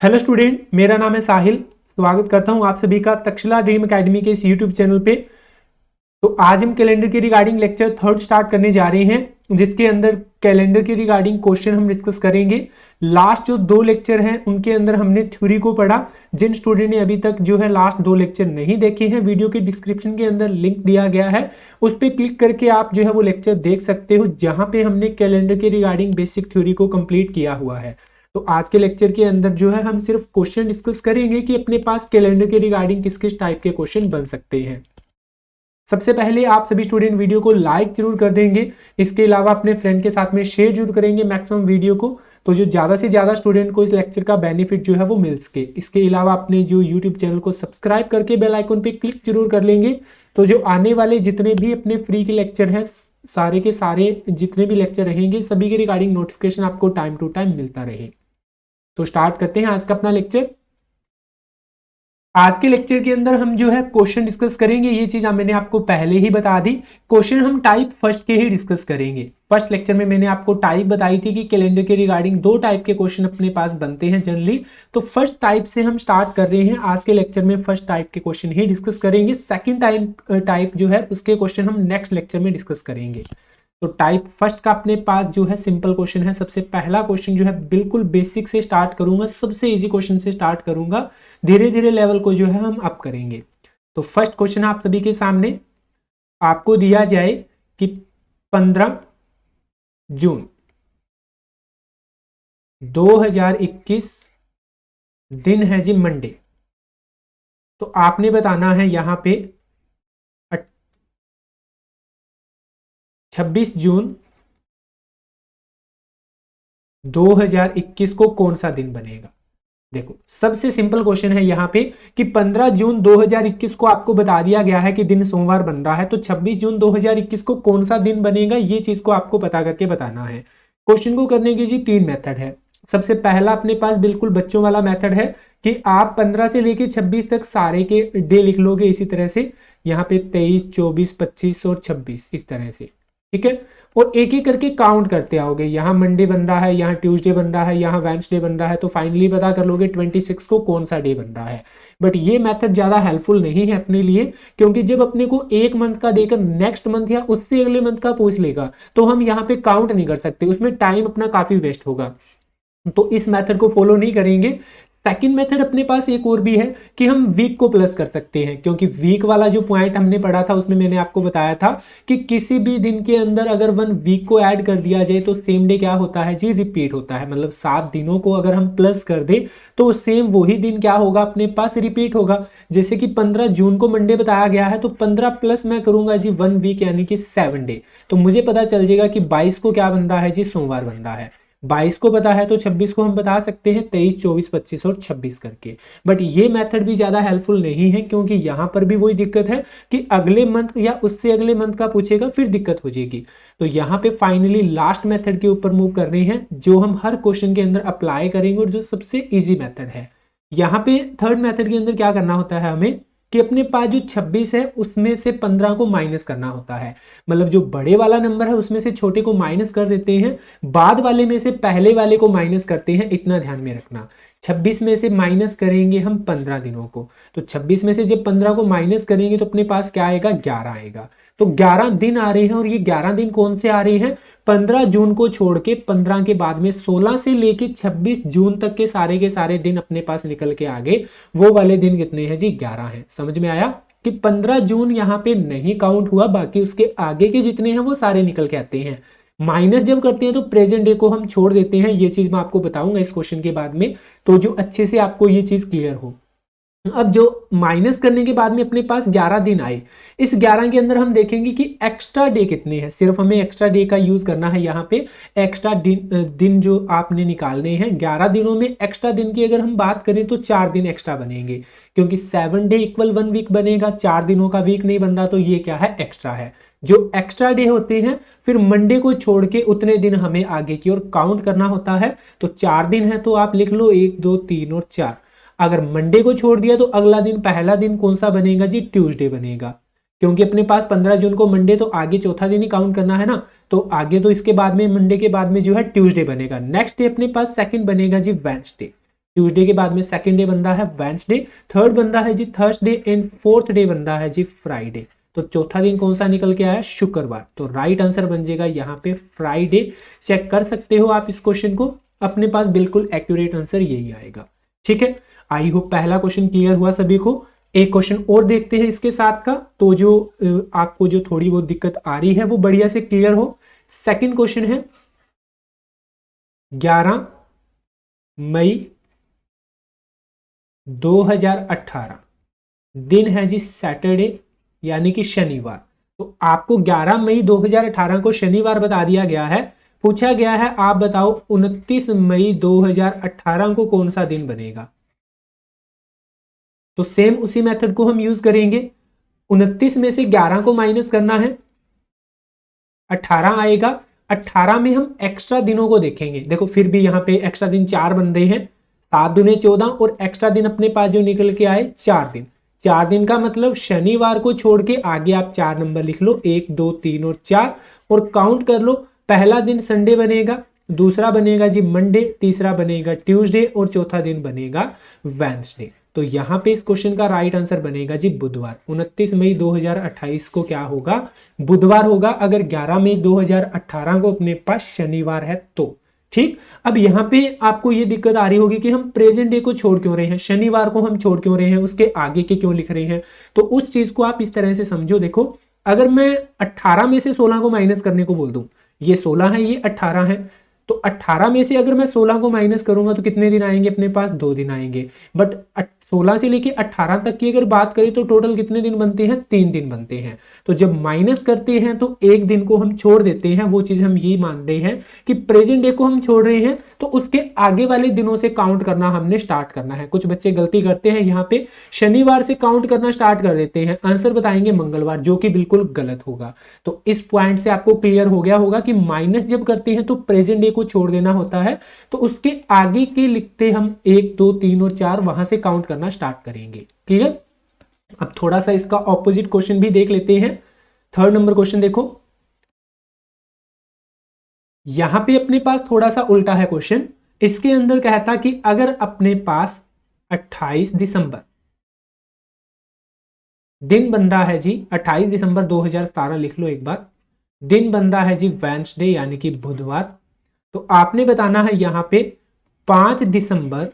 Hello student, मेरा नाम है साहिल। स्वागत करता हूं आप सभी का तक्षशिला ड्रीम एकेडमी के इस यूट्यूब चैनल पे। तो आज हम कैलेंडर के रिगार्डिंग लेक्चर 3 स्टार्ट करने जा रहे हैं, जिसके अंदर कैलेंडर के रिगार्डिंग क्वेश्चन हम डिस्कस करेंगे। लास्ट जो 2 लेक्चर हैं उनके अंदर हमने थ्योरी को पढ़ा। जिन स्टूडेंट ने अभी तक जो है लास्ट 2 लेक्चर नहीं देखे हैं, वीडियो के डिस्क्रिप्शन के अंदर लिंक दिया गया है, उस पर क्लिक करके आप जो है वो लेक्चर देख सकते हो, जहां पे हमने कैलेंडर के रिगार्डिंग बेसिक थ्योरी को कंप्लीट किया हुआ है। तो आज के लेक्चर के अंदर जो है हम सिर्फ क्वेश्चन डिस्कस करेंगे कि अपने पास कैलेंडर के रिगार्डिंग किस किस टाइप के क्वेश्चन बन सकते हैं। सबसे पहले आप सभी स्टूडेंट वीडियो को लाइक जरूर कर देंगे। इसके अलावा अपने फ्रेंड के साथ में शेयर जरूर करेंगे मैक्सिमम वीडियो को, तो जो ज़्यादा से ज़्यादा स्टूडेंट को इस लेक्चर का बेनिफिट जो है वो मिल सके। इसके अलावा अपने जो यूट्यूब चैनल को सब्सक्राइब करके बेल आइकन पे क्लिक जरूर कर लेंगे, तो जो आने वाले जितने भी अपने फ्री के लेक्चर हैं, सारे के सारे जितने भी लेक्चर रहेंगे, सभी के रिगार्डिंग नोटिफिकेशन आपको टाइम टू टाइम मिलता रहे। तो स्टार्ट करते हैं आज का अपना लेक्चर। आज के लेक्चर के अंदर हम जो है क्वेश्चन डिस्कस करेंगे। ये चीज मैंने आपको पहले ही बता दी। क्वेश्चन हम टाइप फर्स्ट के ही डिस्कस करेंगे। फर्स्ट लेक्चर में मैंने आपको टाइप बताई थी कि कैलेंडर के रिगार्डिंग 2 टाइप के क्वेश्चन अपने पास बनते हैं जनरली। तो फर्स्ट टाइप से हम स्टार्ट कर रहे हैं। आज के लेक्चर में फर्स्ट टाइप के क्वेश्चन ही डिस्कस करेंगे। सेकेंड टाइप जो है उसके क्वेश्चन हम नेक्स्ट लेक्चर में डिस्कस करेंगे। तो टाइप फर्स्ट का अपने पास जो है सिंपल क्वेश्चन है। सबसे पहला क्वेश्चन जो है बिल्कुल बेसिक से स्टार्ट करूंगा, सबसे इजी क्वेश्चन से स्टार्ट करूंगा, धीरे धीरे लेवल को जो है हम अप करेंगे। तो फर्स्ट क्वेश्चन आप सभी के सामने आपको दिया जाए कि 15 जून 2021 दिन है जी मंडे। तो आपने बताना है यहां पे 26 जून 2021 को कौन सा दिन बनेगा। देखो सबसे सिंपल क्वेश्चन है यहाँ पे कि 15 जून 2021 को आपको बता दिया गया है कि दिन सोमवार बन रहा है, तो 26 जून 2021 को कौन सा दिन बनेगा, ये चीज को आपको पता करके बताना है। क्वेश्चन को करने के जी 3 मेथड है। सबसे पहला अपने पास बिल्कुल बच्चों वाला मेथड है कि आप 15 से लेके 26 तक सारे के डे लिख लोगे इसी तरह से, यहाँ पे 23, 24, 25 और 26 इस तरह से, ठीक है। और एक एक करके काउंट करते आओगे। यहाँ मंडे बन रहा है, यहाँ ट्यूसडे बन रहा है, यहाँ वेडनेसडे बन रहा है, तो फाइनली पता कर लोगे 26 को कौन सा डे बन रहा है। बट ये मेथड ज्यादा हेल्पफुल नहीं है अपने लिए, क्योंकि जब अपने को एक मंथ का देकर नेक्स्ट मंथ या उससे अगले मंथ का पूछ लेगा तो हम यहाँ पे काउंट नहीं कर सकते, उसमें टाइम अपना काफी वेस्ट होगा। तो इस मेथड को फॉलो नहीं करेंगे। सेकंड मेथड अपने पास एक और भी है कि हम वीक को प्लस कर सकते हैं, क्योंकि वीक वाला जो पॉइंट हमने पढ़ा था उसमें मैंने आपको बताया था कि किसी भी दिन के अंदर अगर 1 वीक को ऐड कर दिया जाए तो सेम डे क्या होता है जी, रिपीट होता है। मतलब 7 दिनों को अगर हम प्लस कर दे तो सेम वही दिन क्या होगा अपने पास, रिपीट होगा। जैसे कि 15 जून को मंडे बताया गया है, तो 15 प्लस मैं करूंगा जी 1 वीक यानी कि 7 डे, तो मुझे पता चल जाएगा कि 22 को क्या बन रहा है जी, सोमवार बन रहा है। 22 को पता है तो 26 को हम बता सकते हैं 23, 24, 25 और 26 करके। बट ये मेथड भी ज्यादा हेल्पफुल नहीं है, क्योंकि यहां पर भी वही दिक्कत है कि अगले मंथ या उससे अगले मंथ का पूछेगा फिर दिक्कत हो जाएगी। तो यहाँ पे फाइनली लास्ट मेथड के ऊपर मूव कर रहे हैं, जो हम हर क्वेश्चन के अंदर अप्लाई करेंगे और जो सबसे इजी मेथड है। यहाँ पे थर्ड मेथड के अंदर क्या करना होता है हमें कि अपने पास जो 26 है उसमें से 15 को माइनस करना होता है। मतलब जो बड़े वाला नंबर है उसमें से छोटे को माइनस कर देते हैं, बाद वाले में से पहले वाले को माइनस करते हैं, इतना ध्यान में रखना। 26 में से माइनस करेंगे हम 15 दिनों को, तो 26 में से जब 15 को माइनस करेंगे तो अपने पास क्या आएगा, 11 आएगा। तो 11 दिन आ रहे हैं, और ये 11 दिन कौन से आ रहे हैं, 15 जून को छोड़ के 15 के बाद में 16 से लेके 26 जून तक के सारे दिन अपने पास निकल के आगे, वो वाले दिन कितने हैं जी, 11 हैं। समझ में आया कि 15 जून यहाँ पे नहीं काउंट हुआ, बाकी उसके आगे के जितने हैं वो सारे निकल के आते हैं। माइनस जब करते हैं तो प्रेजेंट डे को हम छोड़ देते हैं, ये चीज मैं आपको बताऊंगा इस क्वेश्चन के बाद में, तो जो अच्छे से आपको ये चीज क्लियर हो। अब जो माइनस करने के बाद में अपने पास 11 दिन आए, इस 11 के अंदर हम देखेंगे कि एक्स्ट्रा डे कितने हैं। सिर्फ हमें एक्स्ट्रा डे का यूज करना है। यहाँ पे एक्स्ट्रा दिन जो आपने निकालने हैं, 11 दिनों में एक्स्ट्रा दिन की अगर हम बात करें तो 4 दिन एक्स्ट्रा बनेंगे, क्योंकि 7 डे इक्वल 1 वीक बनेगा। 4 दिनों का वीक नहीं बन रहा, तो ये क्या है, एक्स्ट्रा है। जो एक्स्ट्रा डे होते हैं फिर मंडे को छोड़ के उतने दिन हमें आगे की ओर काउंट करना होता है। तो 4 दिन है तो आप लिख लो 1, 2, 3 और 4। अगर मंडे को छोड़ दिया तो अगला दिन, पहला दिन कौन सा बनेगा जी, ट्यूसडे बनेगा, क्योंकि अपने पास 15 जून को मंडे, तो आगे चौथा दिन ही काउंट करना है ना। तो आगे तो इसके बाद में मंडे के बाद में जो है ट्यूसडे बनेगा। नेक्स्ट डे अपने पास सेकंड बनेगा जी वेडनेसडे। ट्यूसडे के बाद में सेकंड डे बन रहा है वेडनेसडे, थर्ड बन रहा है जी थर्सडे एंड फोर्थ डे बन रहा है जी फ्राइडे। तो चौथा दिन कौन सा निकल के आया? शुक्रवार। तो राइट आंसर बन जाएगा यहाँ पे फ्राइडे। चेक कर सकते हो आप इस क्वेश्चन को, अपने पास बिल्कुल एक्यूरेट आंसर यही आएगा। ठीक है, आई होप पहला क्वेश्चन क्लियर हुआ सभी को। एक क्वेश्चन और देखते हैं इसके साथ का, तो जो आपको जो थोड़ी बहुत दिक्कत आ रही है वो बढ़िया से क्लियर हो। सेकंड क्वेश्चन है 11 मई 2018, दिन है जी सैटरडे यानी कि शनिवार। तो आपको 11 मई 2018 को शनिवार बता दिया गया है, पूछा गया है आप बताओ 29 मई 2018 को कौन सा दिन बनेगा। तो सेम उसी मेथड को हम यूज करेंगे। 29 में से 11 को माइनस करना है, 18 आएगा। 18 में हम एक्स्ट्रा दिनों को देखेंगे। देखो फिर भी यहाँ पे एक्स्ट्रा दिन 4 बन रहे हैं, 7 दूने 14 और एक्स्ट्रा दिन अपने पास जो निकल के आए 4 दिन। 4 दिन का मतलब शनिवार को छोड़ के आगे आप 4 नंबर लिख लो, 1 2 3 और 4, और काउंट कर लो। पहला दिन संडे बनेगा, दूसरा बनेगा जी मंडे, तीसरा बनेगा ट्यूसडे और चौथा दिन बनेगा वेडनेसडे। तो यहाँ पे इस क्वेश्चन का राइट आंसर बनेगा जी बुधवार। 29 मई 2028 को क्या होगा? बुधवार होगा, अगर 11 मई 2018 को अपने पास शनिवार है तो। ठीक, अब यहाँ पे आपको ये दिक्कत आ रही होगी कि हम प्रेजेंट डे को छोड़ क्यों रहे हैं, शनिवार को हम छोड़ क्यों रहे हैं, उसके आगे के क्यों लिख रहे हैं। तो उस चीज को आप इस तरह से समझो। देखो अगर मैं 18 में से 16 को माइनस करने को बोल दूं, ये 16 है ये 18 है, तो 18 में से अगर मैं 16 को माइनस करूंगा तो कितने दिन आएंगे अपने पास? 2 दिन आएंगे। बट 16 से लेके 18 तक की अगर बात करें तो टोटल कितने दिन बनते हैं? 3 दिन बनते हैं। तो जब माइनस करते हैं तो एक दिन को हम छोड़ देते हैं, वो चीज हम यही मान रहे हैं कि प्रेजेंट डे को हम छोड़ रहे हैं तो उसके आगे वाले दिनों से काउंट करना हमने स्टार्ट करना है। कुछ बच्चे गलती करते हैं, यहाँ पे शनिवार से काउंट करना स्टार्ट कर देते हैं, आंसर बताएंगे मंगलवार, जो कि बिल्कुल गलत होगा। तो इस पॉइंट से आपको क्लियर हो गया होगा कि माइनस जब करते हैं तो प्रेजेंट डे को छोड़ देना होता है, तो उसके आगे के लिखते हम 1 2 3 और 4 वहां से काउंट करना स्टार्ट करेंगे। क्लियर? अब थोड़ा सा इसका ऑपोजिट क्वेश्चन भी देख लेते हैं। थर्ड नंबर क्वेश्चन देखो, यहां पे अपने पास थोड़ा सा उल्टा है क्वेश्चन। इसके अंदर कहता कि अगर अपने पास 28 दिसंबर दिन बन रहा है जी, 28 दिसंबर 2017 लिख लो एक बार, दिन बन रहा है जी वेडनेसडे यानी कि बुधवार, तो आपने बताना है यहां पे 5 दिसंबर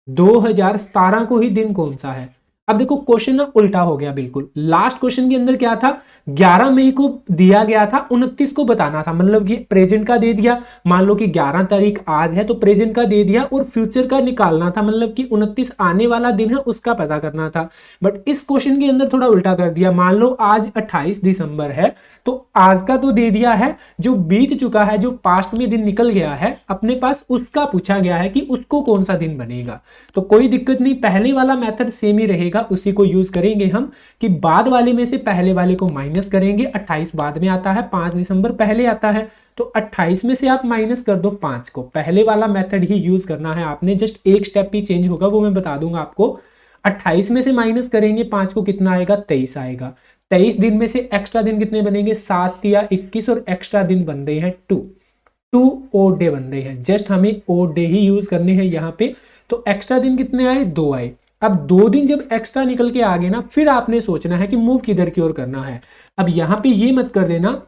2017 को ही दिन कौन सा है। अब देखो क्वेश्चन ना उल्टा हो गया बिल्कुल। लास्ट क्वेश्चन के अंदर क्या था? 11 मई को दिया गया था, 29 को बताना था, मतलब कि प्रेजेंट का दे दिया। मान लो कि 11 तारीख आज है तो प्रेजेंट का दे दिया और फ्यूचर का निकालना था, मतलब कि 29 आने वाला दिन है उसका पता करना था। बट इस क्वेश्चन के अंदर थोड़ा उल्टा कर दिया। मान लो आज 28 दिसंबर है तो आज का तो दे दिया है, जो बीत चुका है, जो पास्ट में दिन निकल गया है अपने पास, उसका पूछा गया है कि उसको कौन सा दिन बनेगा। तो कोई दिक्कत नहीं, पहले वाला मेथड सेम ही रहेगा, उसी को यूज करेंगे हम कि बाद वाले में से पहले वाले को माइनस करेंगे। 28 बाद में आता है, 5 दिसंबर पहले आता है, तो 28 में से आप माइनस कर दो 5 को। पहले वाला मेथड ही यूज करना है आपने, जस्ट एक स्टेप ही चेंज होगा, वो मैं बता दूंगा आपको। 28 में से माइनस करेंगे 5 को, कितना आएगा? 23 आएगा। 23 दिन में से एक्स्ट्रा दिन कितने बनेंगे? 7 या 21, और एक्स्ट्रा दिन बन रहे हैं 2 ओड डे बन रहे हैं। जस्ट हमें ओड डे ही यूज करने हैं यहाँ पे। तो एक्स्ट्रा दिन कितने आए? 2 आए। अब 2 दिन जब एक्स्ट्रा निकल के आ गए ना, फिर आपने सोचना है कि मूव किधर की ओर करना है। अब यहाँ पे ये मत कर देना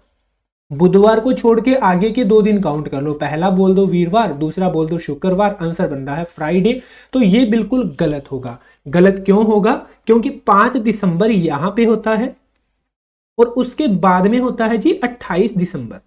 बुधवार को छोड़ के आगे के 2 दिन काउंट कर लो, पहला बोल दो वीरवार, दूसरा बोल दो शुक्रवार, आंसर बन रहा है फ्राइडे। तो ये बिल्कुल गलत होगा। गलत क्यों होगा? क्योंकि 5 दिसंबर यहां पे होता है और उसके बाद में होता है जी 28 दिसंबर।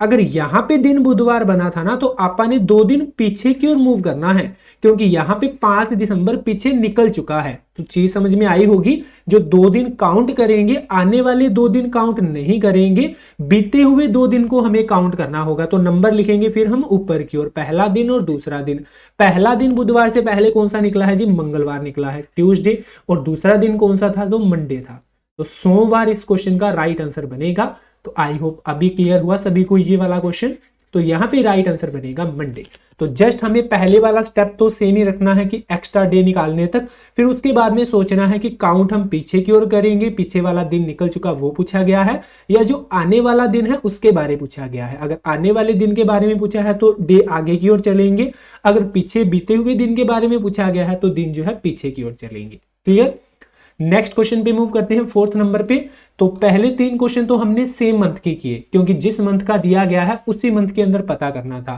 अगर यहां पे दिन बुधवार बना था ना, तो आपा ने 2 दिन पीछे की ओर मूव करना है, क्योंकि यहां पे 5 दिसंबर पीछे निकल चुका है। तो चीज समझ में आई होगी। जो 2 दिन काउंट करेंगे, आने वाले 2 दिन काउंट नहीं करेंगे, बीते हुए 2 दिन को हमें काउंट करना होगा। तो नंबर लिखेंगे फिर हम ऊपर की ओर, पहला दिन और दूसरा दिन। पहला दिन बुधवार से पहले कौन सा निकला है जी? मंगलवार निकला है, ट्यूसडे। और दूसरा दिन कौन सा था? तो मंडे था। तो सोमवार इस क्वेश्चन का राइट आंसर बनेगा। तो आई होप अभी क्लियर हुआ सभी को ये वाला क्वेश्चन। तो यहाँ पे राइट आंसर बनेगा मंडे। तो जस्ट हमें पहले वाला स्टेप तो सेम ही रखना है कि एक्स्ट्रा डे निकालने तक, फिर उसके बाद में सोचना है कि काउंट हम पीछे की ओर करेंगे, पीछे वाला दिन निकल चुका वो पूछा गया है, या जो आने वाला दिन है उसके बारे में पूछा गया है। अगर आने वाले दिन के बारे में पूछा है तो डे आगे की ओर चलेंगे, अगर पीछे बीते हुए दिन के बारे में पूछा गया है तो दिन जो है पीछे की ओर चलेंगे। क्लियर। नेक्स्ट क्वेश्चन पे मूव करते हैं, फोर्थ नंबर पे। तो पहले 3 क्वेश्चन तो हमने सेम मंथ के किए, क्योंकि जिस मंथ का दिया गया है उसी मंथ के अंदर पता करना था।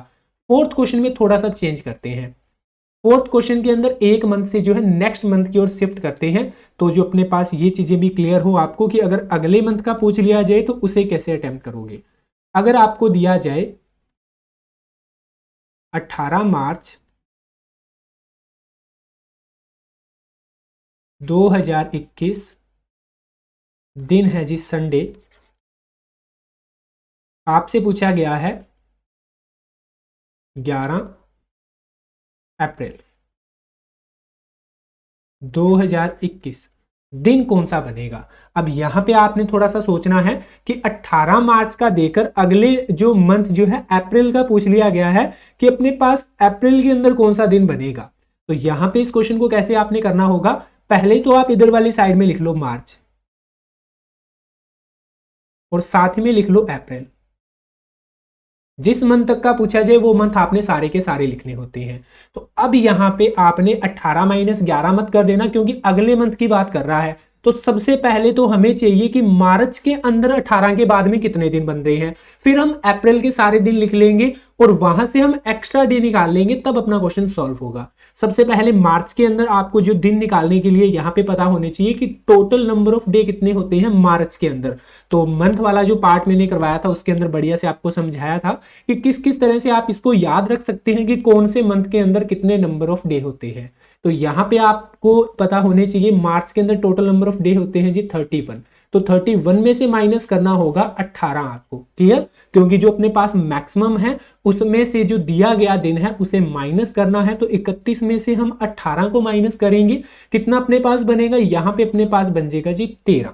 फोर्थ क्वेश्चन में थोड़ा सा चेंज करते हैं। फोर्थ क्वेश्चन के अंदर एक मंथ से जो है नेक्स्ट मंथ की ओर शिफ्ट करते हैं, तो जो अपने पास ये चीजें भी क्लियर हो आपको कि अगर अगले मंथ का पूछ लिया जाए तो उसे कैसे अटेम्प्ट करोगे। अगर आपको दिया जाए 18 मार्च 2021, दिन है जी संडे, आपसे पूछा गया है 11 अप्रैल 2021, दिन कौन सा बनेगा। अब यहां पे आपने थोड़ा सा सोचना है कि 18 मार्च का देकर अगले जो मंथ जो है अप्रैल का पूछ लिया गया है कि अपने पास अप्रैल के अंदर कौन सा दिन बनेगा। तो यहां पे इस क्वेश्चन को कैसे आपने करना होगा, पहले तो आप इधर वाली साइड में लिख लो मार्च और साथ में लिख लो अप्रैल। जिस मंथ तक का पूछा जाए वो मंथ आपने सारे के सारे लिखने होते हैं। तो अब यहां पे आपने 18 माइनस 11 मत कर देना, क्योंकि अगले मंथ की बात कर रहा है। तो सबसे पहले तो हमें चाहिए कि मार्च के अंदर 18 के बाद में कितने दिन बन रहे हैं, फिर हम अप्रैल के सारे दिन लिख लेंगे और वहां से हम एक्स्ट्रा डे निकाल लेंगे, तब अपना क्वेश्चन सॉल्व होगा। सबसे पहले मार्च के अंदर आपको जो दिन निकालने के लिए यहां पे पता होने चाहिए कि टोटल नंबर ऑफ डे कितने होते हैं मार्च के अंदर। तो मंथ वाला जो पार्ट मैंने करवाया था उसके अंदर बढ़िया से आपको समझाया था कि किस किस तरह से आप इसको याद रख सकते हैं कि कौन से मंथ के अंदर कितने नंबर ऑफ डे होते हैं। तो यहां पे आपको पता होने चाहिए मार्च के अंदर टोटल नंबर ऑफ डे होते हैं जी 31। तो 31 में से माइनस करना होगा 18 आपको। क्लियर, क्योंकि जो अपने पास मैक्सिमम है उसमें से जो दिया गया दिन है उसे माइनस करना है। तो 31 में से हम 18 को माइनस करेंगे, कितना अपने पास बनेगा, यहां पे अपने पास बन जाएगा जी 13।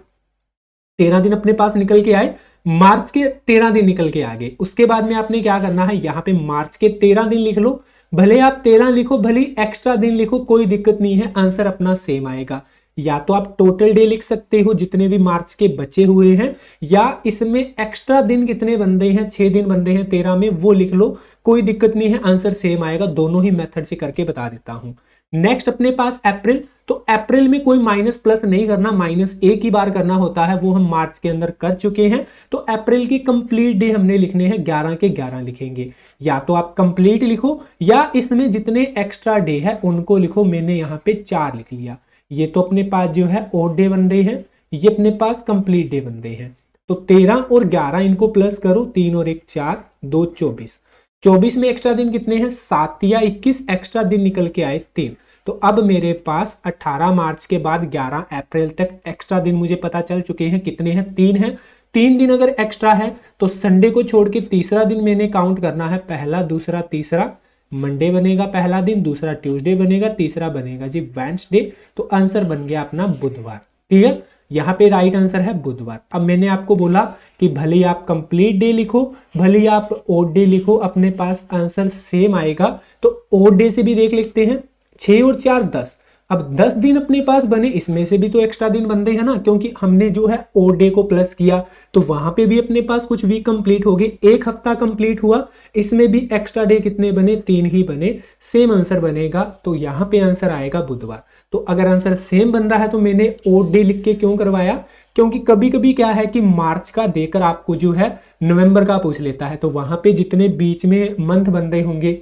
13 दिन अपने पास निकल के आए, मार्च के 13 दिन निकल के आ गए। उसके बाद में आपने क्या करना है, यहां पे मार्च के 13 दिन लिख लो, भले आप 13 लिखो भले एक्स्ट्रा दिन लिखो कोई दिक्कत नहीं है, आंसर अपना सेम आएगा। या तो आप टोटल डे लिख सकते हो जितने भी मार्च के बचे हुए हैं, या इसमें एक्स्ट्रा दिन कितने बन रहे हैं, 6 दिन बन रहे हैं 13 में, वो लिख लो, कोई दिक्कत नहीं है, आंसर सेम आएगा। दोनों ही मेथड से करके बता देता हूं। नेक्स्ट अपने पास अप्रैल। तो अप्रैल में कोई माइनस प्लस नहीं करना, माइनस एक ही बार करना होता है, वो हम मार्च के अंदर कर चुके हैं। तो अप्रैल के कंप्लीट डे हमने लिखने हैं, 11 के 11 लिखेंगे। या तो आप कंप्लीट लिखो या इसमें जितने एक्स्ट्रा डे है उनको लिखो। मैंने यहाँ पे 4 लिख लिया। ये तो अपने पास जो है ओड डे बन रहे हैं, ये अपने पास कंप्लीट डे बन रहे हैं। तो 13 और 11 इनको प्लस करो, 3 और 1 4, 2 24। 24 में एक्स्ट्रा दिन कितने हैं, 7 या 21 एक्स्ट्रा दिन निकल के आए 3। तो अब मेरे पास 18 मार्च के बाद 11 अप्रैल तक एक्स्ट्रा दिन मुझे पता चल चुके हैं, कितने हैं, 3 हैं। 3 दिन अगर एक्स्ट्रा है तो संडे को छोड़ के तीसरा दिन मैंने काउंट करना है, पहला दूसरा तीसरा। मंडे बनेगा पहला दिन, दूसरा ट्यूसडे बनेगा, तीसरा बनेगा जी वेडनेसडे। तो आंसर बन गया अपना बुधवार। क्लियर, यहाँ पे राइट आंसर है बुधवार। अब मैंने आपको बोला कि भले ही आप कंप्लीट डे लिखो भले ही आप ओड डे लिखो, अपने पास आंसर सेम आएगा। तो ओड डे से भी देख लेते हैं, 6 और 4 10। अब 10 दिन अपने पास बने, इसमें से भी तो एक्स्ट्रा दिन बन रहे हैं ना, क्योंकि हमने जो है ओड डे को प्लस किया, तो वहां पे भी अपने पास कुछ वीक कंप्लीट हो गए, एक हफ्ता कंप्लीट हुआ, इसमें भी एक्स्ट्रा डे कितने बने, 3 ही बने, सेम आंसर बनेगा। तो यहाँ पे आंसर आएगा बुधवार। तो अगर आंसर सेम बन रहा है तो मैंने ओड डे लिख के क्यों करवाया, क्योंकि कभी कभी क्या है कि मार्च का देकर आपको जो है नवंबर का पूछ लेता है, तो वहां पे जितने बीच में मंथ बन रहे होंगे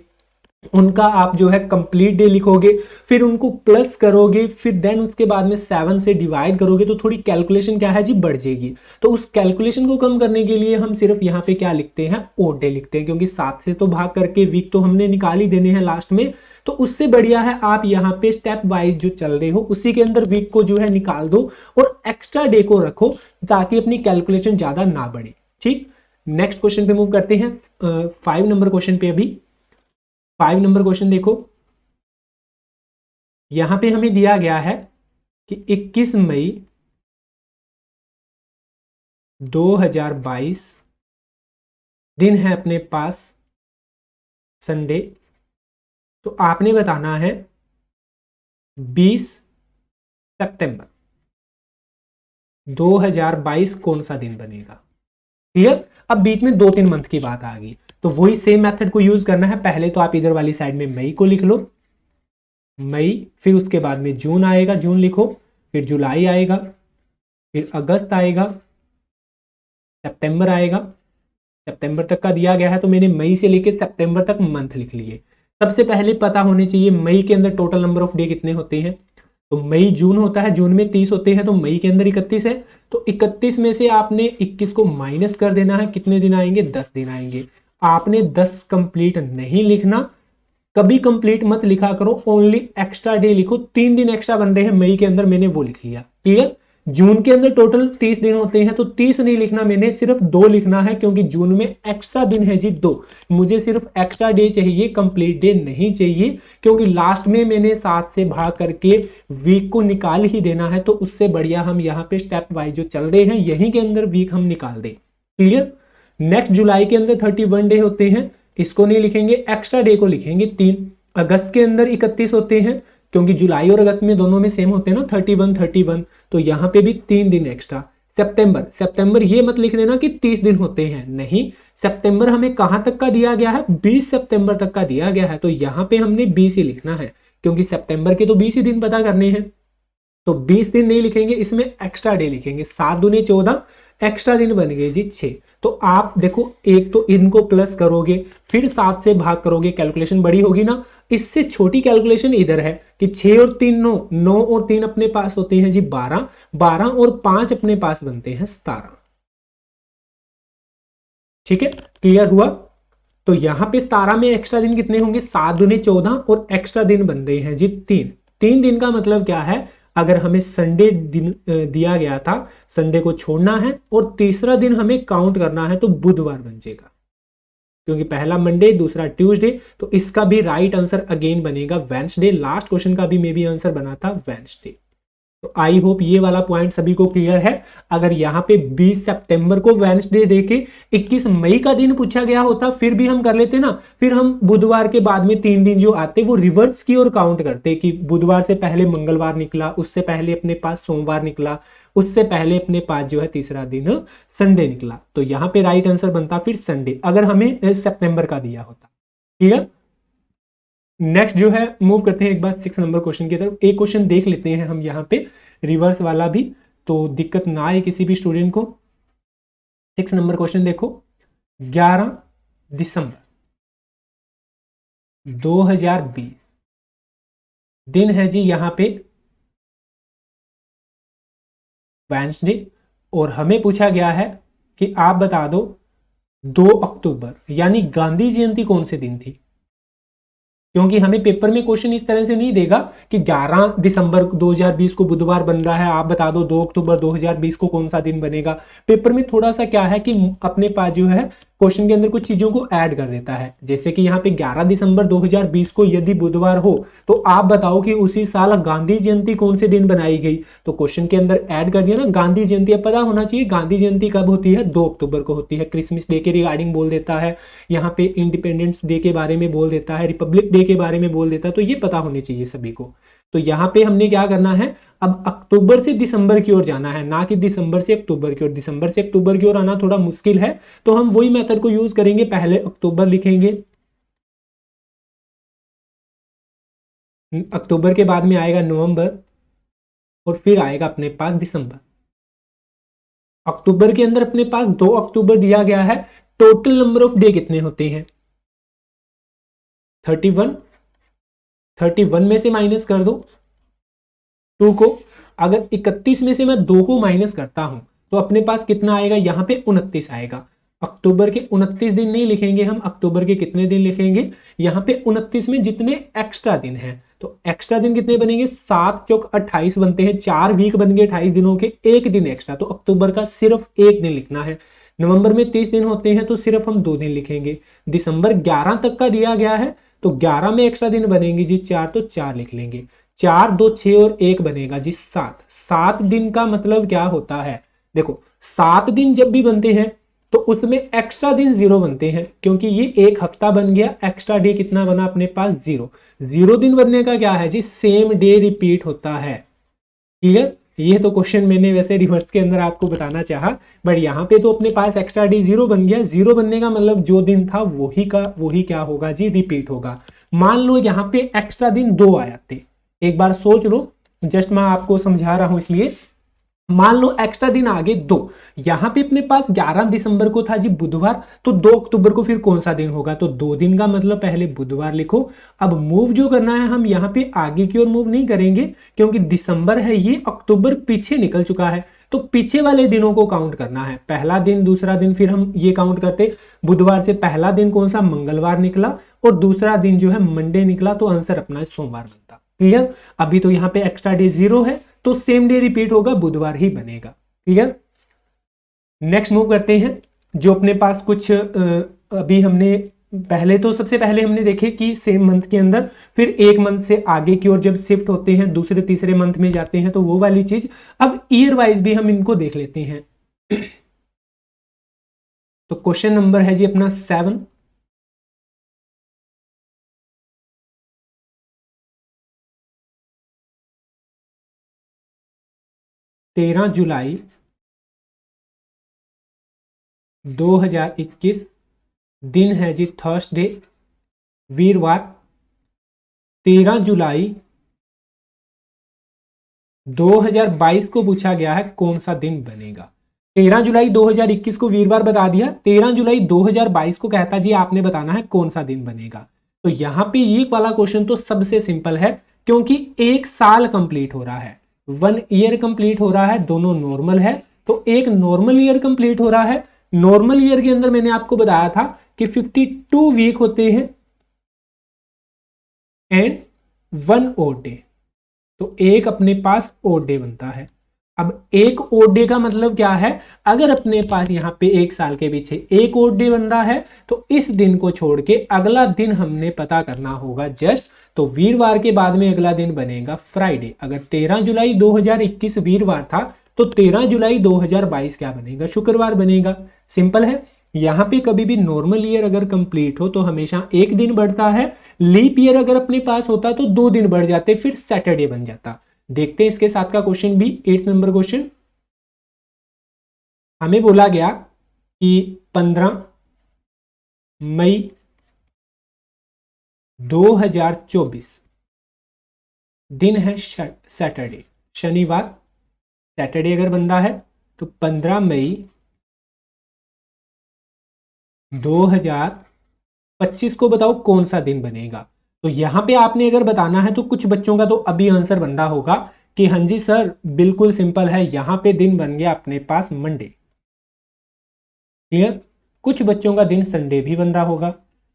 उनका आप जो है कंप्लीट डे लिखोगे, फिर उनको प्लस करोगे, फिर देन उसके बाद में 7 से डिवाइड करोगे, तो थोड़ी कैलकुलेशन क्या है जी बढ़ जाएगी। तो उस कैलकुलेशन को कम करने के लिए हम सिर्फ यहाँ पे क्या लिखते हैं, ओड डे लिखते हैं, क्योंकि 7 से तो भाग करके वीक तो हमने निकाल ही देने हैं लास्ट में। तो उससे बढ़िया है आप यहाँ पे स्टेप वाइज जो चल रहे हो उसी के अंदर वीक को जो है निकाल दो और एक्स्ट्रा डे को रखो, ताकि अपनी कैलकुलेशन ज्यादा ना बढ़े। ठीक, नेक्स्ट क्वेश्चन पे मूव करते हैं। 5 नंबर क्वेश्चन पे अभी 5 नंबर क्वेश्चन देखो, यहां पे हमें दिया गया है कि 21 मई 2022 दिन है अपने पास संडे, तो आपने बताना है 20 सितंबर 2022 कौन सा दिन बनेगा। क्लियर। अब बीच में 2-3 मंथ की बात आ गई, तो वही सेम मेथड को यूज करना है। पहले तो आप इधर वाली साइड में मई को लिख लो, मई, फिर उसके बाद में जून आएगा, जून लिखो, फिर जुलाई आएगा, फिर अगस्त आएगा, सितंबर आएगा। सितंबर तक का दिया गया है तो मैंने मई से लेकर सितंबर तक मंथ लिख लिए। सबसे पहले पता होने चाहिए मई के अंदर टोटल नंबर ऑफ डे कितने होते हैं। तो मई जून होता है, जून में 30 होते हैं, तो मई के अंदर 31 है। तो 31 में से आपने 21 को माइनस कर देना है। कितने दिन आएंगे? 10 दिन आएंगे। आपने 10 कंप्लीट नहीं लिखना, कभी कंप्लीट मत लिखा करो, ओनली एक्स्ट्रा डे लिखो। 3 दिन एक्स्ट्रा बन रहे हैं मई के अंदर, मैंने वो लिख लिया। क्लियर। जून के अंदर टोटल 30 दिन होते हैं, तो 30 नहीं लिखना, मैंने सिर्फ 2 लिखना है, क्योंकि जून में एक्स्ट्रा दिन है जी 2। मुझे सिर्फ एक्स्ट्रा डे चाहिए, कंप्लीट डे नहीं चाहिए, क्योंकि लास्ट में मैंने 7 से भाग करके वीक को निकाल ही देना है। तो उससे बढ़िया हम यहाँ पे स्टेप वाइज जो चल रहे हैं यहीं के अंदर वीक हम निकाल दें। क्लियर। नेक्स्ट जुलाई के अंदर 31 डे होते हैं, इसको नहीं लिखेंगे, एक्स्ट्रा डे को लिखेंगे 3। अगस्त के अंदर 31 होते हैं, क्योंकि जुलाई और अगस्त में दोनों में सेम होते हैं ना, 31, तो यहां पे भी 3 दिन एक्स्ट्रा। सितंबर ये मत लिख देना कि 30 दिन होते हैं, नहीं, सितंबर हमें कहां तक का दिया गया है? 20 सितंबर तक का दिया गया है, तो यहां पे हमने 20 ही लिखना है, क्योंकि सितंबर के तो 20 ही दिन पता करने हैं। तो 20 दिन नहीं लिखेंगे, इसमें एक्स्ट्रा डे लिखेंगे। 7 दूने 14, एक्स्ट्रा दिन बन गए जी 6। तो आप देखो, एक तो इनको प्लस करोगे, फिर 7 से भाग करोगे, कैलकुलेशन बड़ी होगी ना। इससे छोटी कैलकुलेशन इधर है कि 6 और 3 9, 9 और 3 अपने पास होते हैं जी 12, 12 और 5 अपने पास बनते हैं 17। ठीक है, क्लियर हुआ। तो यहां पे 17 में एक्स्ट्रा दिन कितने होंगे? 7 दूने 14, और एक्स्ट्रा दिन बन रहे हैं जी 3। 3 दिन का मतलब क्या है? अगर हमें संडे दिन दिया गया था, संडे को छोड़ना है, और तीसरा दिन हमें काउंट करना है, तो बुधवार बन जाएगा, क्योंकि पहला मंडे, दूसरा ट्यूसडे। तो इसका भी राइट आंसर अगेन बनेगा वेडनेसडे। लास्ट क्वेश्चन का भी मे बी आंसर बना था वेडनेसडे। तो आई होप ये वाला पॉइंट सभी को क्लियर है। अगर यहाँ पे 20 सितंबर को वेडनेसडे देके 21 मई का दिन पूछा गया होता, फिर भी हम कर लेते ना, फिर हम बुधवार के बाद में 3 दिन जो आते वो रिवर्स की ओर काउंट करते, कि बुधवार से पहले मंगलवार निकला, उससे पहले अपने पास सोमवार निकला, उससे पहले अपने पास जो है तीसरा दिन संडे निकला। तो यहाँ पे राइट आंसर बनता फिर संडे, अगर हमें सितंबर का दिया होता। क्लियर। नेक्स्ट जो है मूव करते हैं एक बार 6 नंबर क्वेश्चन की तरफ। एक क्वेश्चन देख लेते हैं हम यहाँ पे रिवर्स वाला भी, तो दिक्कत ना आए किसी भी स्टूडेंट को। 6 नंबर क्वेश्चन देखो, 11 दिसंबर 2020 दिन है जी यहाँ पे वेडनेसडे, और हमें पूछा गया है कि आप बता दो 2 अक्टूबर यानी गांधी जयंती कौन से दिन थी। क्योंकि हमें पेपर में क्वेश्चन इस तरह से नहीं देगा कि 11 दिसंबर 2020 को बुधवार बन रहा है, आप बता दो 2 अक्टूबर 2020 को कौन सा दिन बनेगा। पेपर में थोड़ा सा क्या है कि अपने पास जो है क्वेश्चन के अंदर कुछ चीजों को ऐड कर देता है। जैसे कि यहाँ पे 11 दिसंबर 2020 को यदि बुधवार हो, तो आप बताओ कि उसी साल गांधी जयंती कौन से दिन बनाई गई। तो क्वेश्चन के अंदर ऐड कर दिया ना गांधी जयंती। अब पता होना चाहिए गांधी जयंती कब होती है, 2 अक्टूबर को होती है। क्रिसमस डे के रिगार्डिंग बोल देता है, यहाँ पे इंडिपेंडेंस डे के बारे में बोल देता है, रिपब्लिक डे के बारे में बोल देता है, तो ये पता होने चाहिए सभी को। तो यहाँ पे हमने क्या करना है, अब अक्टूबर से दिसंबर की ओर जाना है, ना कि दिसंबर से अक्टूबर की ओर। दिसंबर से अक्टूबर की ओर आना थोड़ा मुश्किल है, तो हम वही मेथड को यूज करेंगे। पहले अक्टूबर लिखेंगे, अक्टूबर के बाद में आएगा नवंबर, और फिर आएगा अपने पास दिसंबर। अक्टूबर के अंदर अपने पास 2 अक्टूबर दिया गया है। टोटल नंबर ऑफ डे कितने होते हैं? 31। 31 में से माइनस कर दो 2 को। अगर 31 में से मैं 2 को माइनस करता हूं, तो अपने पास कितना आएगा? यहां पे 29 आएगा। अक्टूबर के 29 दिन नहीं लिखेंगे हम, अक्टूबर के कितने दिन लिखेंगे? यहां पे 29 में जितने एक्स्ट्रा दिन हैं, तो एक्स्ट्रा दिन कितने बनेंगे? 7 चौक 28 बनते हैं, 4 वीक बन गए 28 दिनों के, 1 दिन एक्स्ट्रा, तो अक्टूबर का सिर्फ 1 दिन लिखना है। नवंबर में 30 दिन होते हैं, तो सिर्फ हम 2 दिन लिखेंगे। दिसंबर 11 तक का दिया गया है, तो 11 में एक्स्ट्रा दिन बनेंगे जी 4, तो 4 लिख लेंगे। 4 2 6 और 1 बनेगा जी 7। 7 दिन का मतलब क्या होता है? देखो 7 दिन जब भी बनते हैं, तो उसमें एक्स्ट्रा दिन 0 बनते हैं, क्योंकि ये एक हफ्ता बन गया, एक्स्ट्रा डे कितना बना अपने पास 0। 0 दिन बनने का क्या है जी, सेम डे रिपीट होता है। क्लियर? ये तो क्वेश्चन मैंने वैसे रिवर्स के अंदर आपको बताना चाहा, बट यहाँ पे तो अपने पास एक्स्ट्रा डे 0 बन गया। 0 बनने का मतलब जो दिन था वही क्या होगा जी, रिपीट होगा। मान लो यहाँ पे एक्स्ट्रा दिन 2 आए थे, एक बार सोच लो, जस्ट मैं आपको समझा रहा हूं इसलिए। मान लो एक्स्ट्रा दिन आगे 2, यहां पे अपने पास 11 दिसंबर को था जी बुधवार, तो 2 अक्टूबर को फिर कौन सा दिन होगा, तो 2 दिन का मतलब पहले बुधवार लिखो। अब मूव जो करना है हम यहाँ पे आगे की ओर मूव नहीं करेंगे, क्योंकि दिसंबर है ये, अक्टूबर पीछे निकल चुका है, तो पीछे वाले दिनों को काउंट करना है। पहला दिन, दूसरा दिन, फिर हम ये काउंट करते, बुधवार से पहला दिन कौन सा, मंगलवार निकला, और दूसरा दिन जो है मंडे निकला, तो आंसर अपना सोमवार बनता। क्लियर? अभी तो यहाँ पे एक्स्ट्रा डे 0 है, तो सेम डे रिपीट होगा, बुधवार ही बनेगा। क्लियर? नेक्स्ट मूव करते हैं, जो अपने पास कुछ अभी हमने पहले तो सबसे पहले हमने देखे कि सेम मंथ के अंदर फिर एक मंथ से आगे की ओर जब शिफ्ट होते हैं, दूसरे तीसरे मंथ में जाते हैं, तो वो वाली चीज। अब ईयर वाइज भी हम इनको देख लेते हैं। तो क्वेश्चन नंबर है जी अपना 7। 13 जुलाई 2021, दिन है जी थर्सडे, वीरवार। 13 जुलाई 2022 को पूछा गया है कौन सा दिन बनेगा। 13 जुलाई 2021 को वीरवार बता दिया, 13 जुलाई 2022 को कहता जी आपने बताना है कौन सा दिन बनेगा। तो यहां पे ये वाला क्वेश्चन तो सबसे सिंपल है, क्योंकि एक साल कंप्लीट हो रहा है, 1 ईयर कंप्लीट हो रहा है, दोनों नॉर्मल है, तो एक नॉर्मल ईयर कंप्लीट हो रहा है। नॉर्मल ईयर के अंदर मैंने आपको बताया था कि 52 वीक होते हैं एंड 1 ओड डे, तो एक अपने पास ओड डे बनता है। अब एक ओड डे का मतलब क्या है, अगर अपने पास यहाँ पे एक साल के पीछे एक ओड डे बन रहा है, तो इस दिन को छोड़ के अगला दिन हमने पता करना होगा जस्ट। तो वीरवार के बाद में अगला दिन बनेगा फ्राइडे। अगर 13 जुलाई 2021 वीरवार था, तो 13 जुलाई 2022 क्या बनेगा, शुक्रवार बनेगा। सिंपल है। यहां पे कभी भी नॉर्मल ईयर अगर कंप्लीट हो तो हमेशा एक दिन बढ़ता है, लीप ईयर अगर अपने पास होता तो 2 दिन बढ़ जाते, फिर सैटरडे बन जाता। देखते हैं इसके साथ का क्वेश्चन भी, 8 नंबर क्वेश्चन। हमें बोला गया कि 15 मई 2024, दिन है सैटरडे, शनिवार। सैटरडे अगर बंदा है तो 15 मई 2025 को बताओ कौन सा दिन बनेगा। तो यहां पे आपने अगर बताना है तो कुछ बच्चों का तो अभी आंसर बन रहा होगा कि हाँ जी सर बिल्कुल सिंपल है, यहां पे दिन बन गया अपने पास मंडे। क्लियर? कुछ बच्चों का दिन संडे भी बन रहा होगा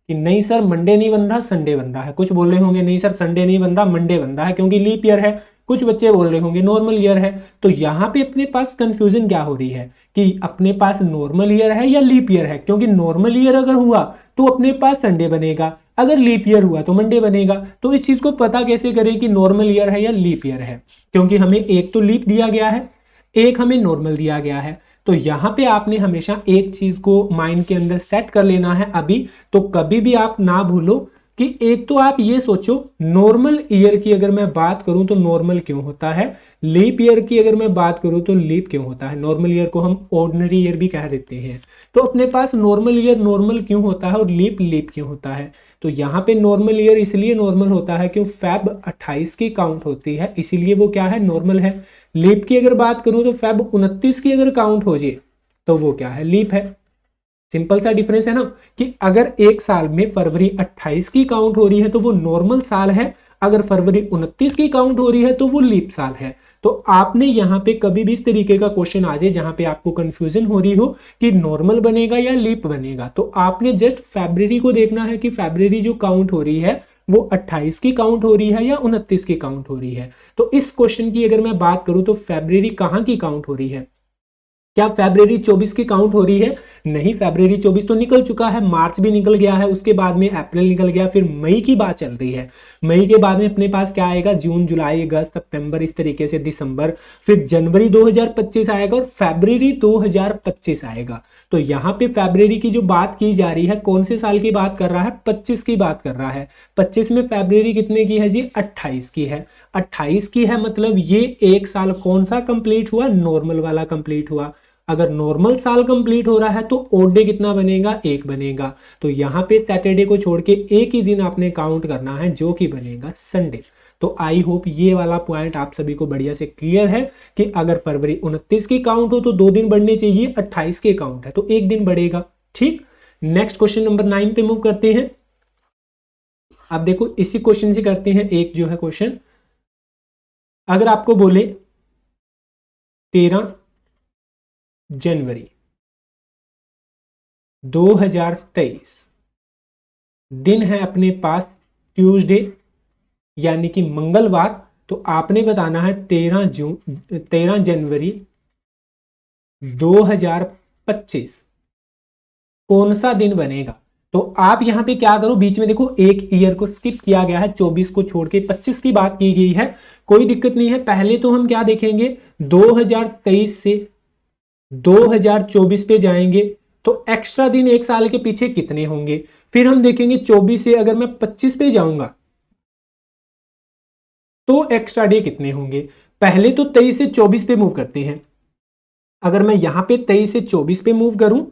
कि नहीं सर मंडे नहीं बन रहा, संडे बन रहा है। कुछ बोल रहे होंगे नहीं सर संडे नहीं बन रहा, मंडे बन रहा है, क्योंकि लीप ईयर है। कुछ बच्चे बोल रहे होंगे नॉर्मल ईयर है। तो यहां पे अपने पास कंफ्यूजन क्या हो रही है कि अपने पास नॉर्मल ईयर है या लीप ईयर है, क्योंकि नॉर्मल ईयर अगर हुआ तो अपने पास संडे बनेगा, अगर लीप ईयर हुआ तो मंडे बनेगा। तो इस चीज को पता कैसे करें कि नॉर्मल ईयर है या लीप ईयर है, क्योंकि हमें एक तो लीप दिया गया है, एक हमें नॉर्मल दिया गया है। तो यहां पे आपने हमेशा एक चीज को माइंड के अंदर सेट कर लेना है अभी, तो कभी भी आप ना भूलो कि एक तो आप ये सोचो नॉर्मल ईयर की अगर मैं बात करूं तो नॉर्मल क्यों होता है, लीप ईयर की अगर मैं बात करूं तो लीप क्यों होता है। नॉर्मल ईयर को हम ऑर्डिनरी ईयर भी कह देते हैं। तो अपने पास नॉर्मल ईयर नॉर्मल क्यों होता है और लीप लीप क्यों होता है। तो यहाँ पे नॉर्मल ईयर इसलिए नॉर्मल होता है क्यों फेब 28 की काउंट होती है, इसीलिए वो क्या है, नॉर्मल है। लीप की अगर बात करूं तो फेब 29 की अगर काउंट हो जाए तो वो क्या है, लीप है। सिंपल सा डिफरेंस है ना कि अगर एक साल में फरवरी 28 की काउंट हो रही है तो वो नॉर्मल साल है, अगर फरवरी 29 की काउंट हो रही है तो वो लीप साल है। तो आपने यहाँ पे कभी भी इस तरीके का क्वेश्चन आ जाए जहां पे आपको कंफ्यूजन हो रही हो कि नॉर्मल बनेगा या लीप बनेगा, तो आपने जस्ट फरवरी को देखना है कि फरवरी जो काउंट हो रही है वो 28 की काउंट हो रही है या 29 की काउंट हो रही है। तो इस क्वेश्चन की अगर मैं बात करूं तो फरवरी कहां की काउंट हो रही है, क्या फरवरी 24 की काउंट हो रही है? नहीं, फरवरी 24 तो निकल चुका है, मार्च भी निकल गया है, उसके बाद में अप्रैल निकल गया, फिर मई की बात चल रही है। मई के बाद में अपने पास क्या आएगा, जून जुलाई अगस्त सितंबर, इस तरीके से दिसंबर, फिर जनवरी 2025 आएगा और फरवरी 2025 आएगा। तो यहाँ पे फरवरी की जो बात की जा रही है, कौन से साल की बात कर रहा है, 25 की बात कर रहा है। 25 में फरवरी कितने की है जी, 28 की है। 28 की है मतलब ये एक साल कौन सा कंप्लीट हुआ, नॉर्मल वाला कंप्लीट हुआ। अगर नॉर्मल साल कंप्लीट हो रहा है तो ओड डे कितना बनेगा, एक बनेगा। तो यहाँ पे सैटरडे को छोड़ के एक ही दिन आपने काउंट करना है जो कि बनेगा संडे। तो आई होप ये वाला पॉइंट आप सभी को बढ़िया से क्लियर है कि अगर फरवरी 29 की काउंट हो तो 2 दिन बढ़ने चाहिए, 28 के काउंट है तो एक दिन बढ़ेगा। ठीक, नेक्स्ट क्वेश्चन नंबर 9 पे मूव करते हैं। अब देखो इसी क्वेश्चन से करते हैं एक जो है क्वेश्चन। अगर आपको बोले 13 जनवरी 2023 दिन है अपने पास ट्यूसडे यानी कि मंगलवार, तो आपने बताना है 13 जनवरी 2025 कौन सा दिन बनेगा। तो आप यहां पे क्या करो, बीच में देखो एक ईयर को स्किप किया गया है, 24 को छोड़ के 25 की बात की गई है, कोई दिक्कत नहीं है। पहले तो हम क्या देखेंगे, 2023 से 2024 पे जाएंगे तो एक्स्ट्रा दिन एक साल के पीछे कितने होंगे। फिर हम देखेंगे 24 से अगर मैं 25 पे जाऊंगा तो एक्स्ट्रा डे कितने होंगे। पहले तो 23 से 24 पे मूव करते हैं। अगर मैं यहां पे 23 से 24 पे मूव करूं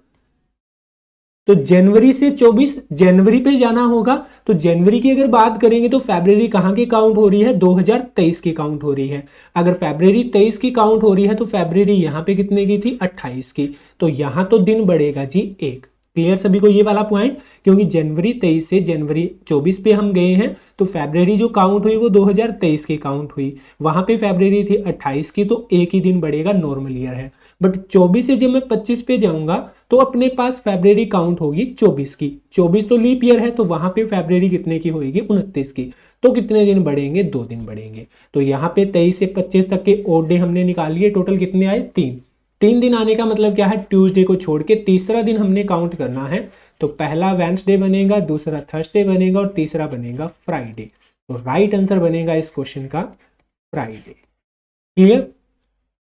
तो जनवरी से 24 जनवरी पे जाना होगा। तो जनवरी की अगर बात करेंगे तो फरवरी कहां की काउंट हो रही है, 2023 की काउंट हो रही है। अगर फरवरी 23 की काउंट हो रही है तो फरवरी यहां पे कितने की थी, 28 की। तो यहां तो दिन बढ़ेगा जी एक। क्लियर सभी को ये वाला पॉइंट, क्योंकि जनवरी 23 से जनवरी 24 पे हम गए हैं तो फरवरी जो काउंट हुई वो 2023 की काउंट हुई, वहां पे फरवरी थी 28 की, तो एक ही दिन बढ़ेगा, नॉर्मल ईयर है। बट 24 से जब मैं 25 पे जाऊंगा तो अपने पास फरवरी काउंट होगी 24 की। 24 तो लीप ईयर है तो वहां पे फरवरी कितने की होगी, 29 की। तो कितने दिन बढ़ेंगे, 2 दिन बढ़ेंगे। तो यहाँ पे 23 से 25 तक के ओड डे हमने निकाल लिए, टोटल कितने आए, 3 दिन आने का मतलब क्या है, ट्यूसडे को छोड़ के तीसरा दिन हमने काउंट करना है। तो पहला वेडनेसडे बनेगा, दूसरा थर्सडे बनेगा और तीसरा बनेगा फ्राइडे। तो राइट आंसर बनेगा इस क्वेश्चन का फ्राइडे। क्लियर,